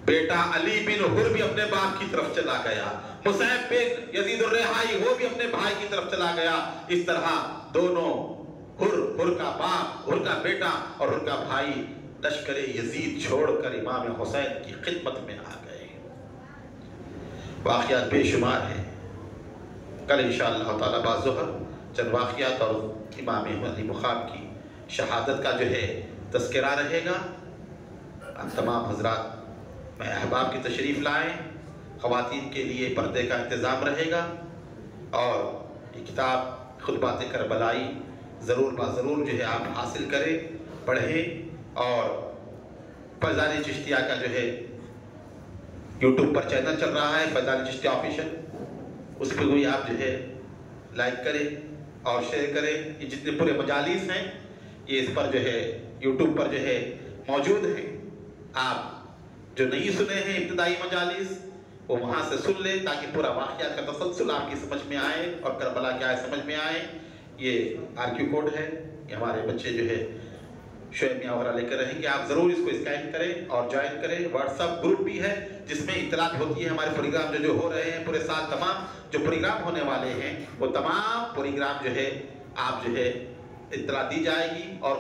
بیٹا علی بن حر بھی اپنے باپ کی طرف چلا گیا، مصعب بن یزید الرحائی وہ بھی اپنے بھائی کی طرف چلا گیا۔ اس طرح دونوں حر کا باپ، حر کا بیٹا اور حر کا بھائی لشکر یزید چھوڑ کر امام حسین کی خدمت میں آ گئے۔ واقعات بے شمار ہیں، کل انشاءاللہ تعالی بعد ظہر چند واقعات اور امام علی مقام کی شہادت کا جو ہے تذکرہ رہے گا۔ تمام حضرات میں احباب کی تشریف لائیں، خواتین کے لیے پردے کا انتظام رہے گا، اور یہ کتاب خطبات کربلائی ضرور ضرور جو ہے آپ حاصل کریں، پڑھیں، اور فیضان چشتیہ کا جو ہے یوٹیوب پر چینل چل رہا ہے فیضان چشتیہ آفیشل، اس پہ کوئی آپ جو ہے لائک کریں اور شیئر کریں۔ یہ جتنے پورے مجالس ہیں یہ اس پر جو ہے یوٹیوب پر جو ہے موجود ہیں، آپ جو نہیں سنے ہیں ابتدائی مجالس وہ وہاں سے سن لیں تاکہ پورا واقعات کا تسلسل آپ کی سمجھ میں آئے اور کربلا کیا ہے سمجھ میں آئے۔ یہ RQ کوڈ ہے، یہ ہمارے بچے جو ہے شعیب میاں وغیرہ لے کر رہیں گے، آپ ضرور اس کو اسکین کریں اور جوائن کریں۔ واٹس ایپ گروپ بھی ہے جس میں اطلاعات ہوتی ہے ہمارے پروگرام جو ہو رہے ہیں پورے سال، تمام جو پروگرام ہونے والے ہیں وہ تمام پروگرام جو ہے آپ جو ہے اطلاع دی جائے گی، اور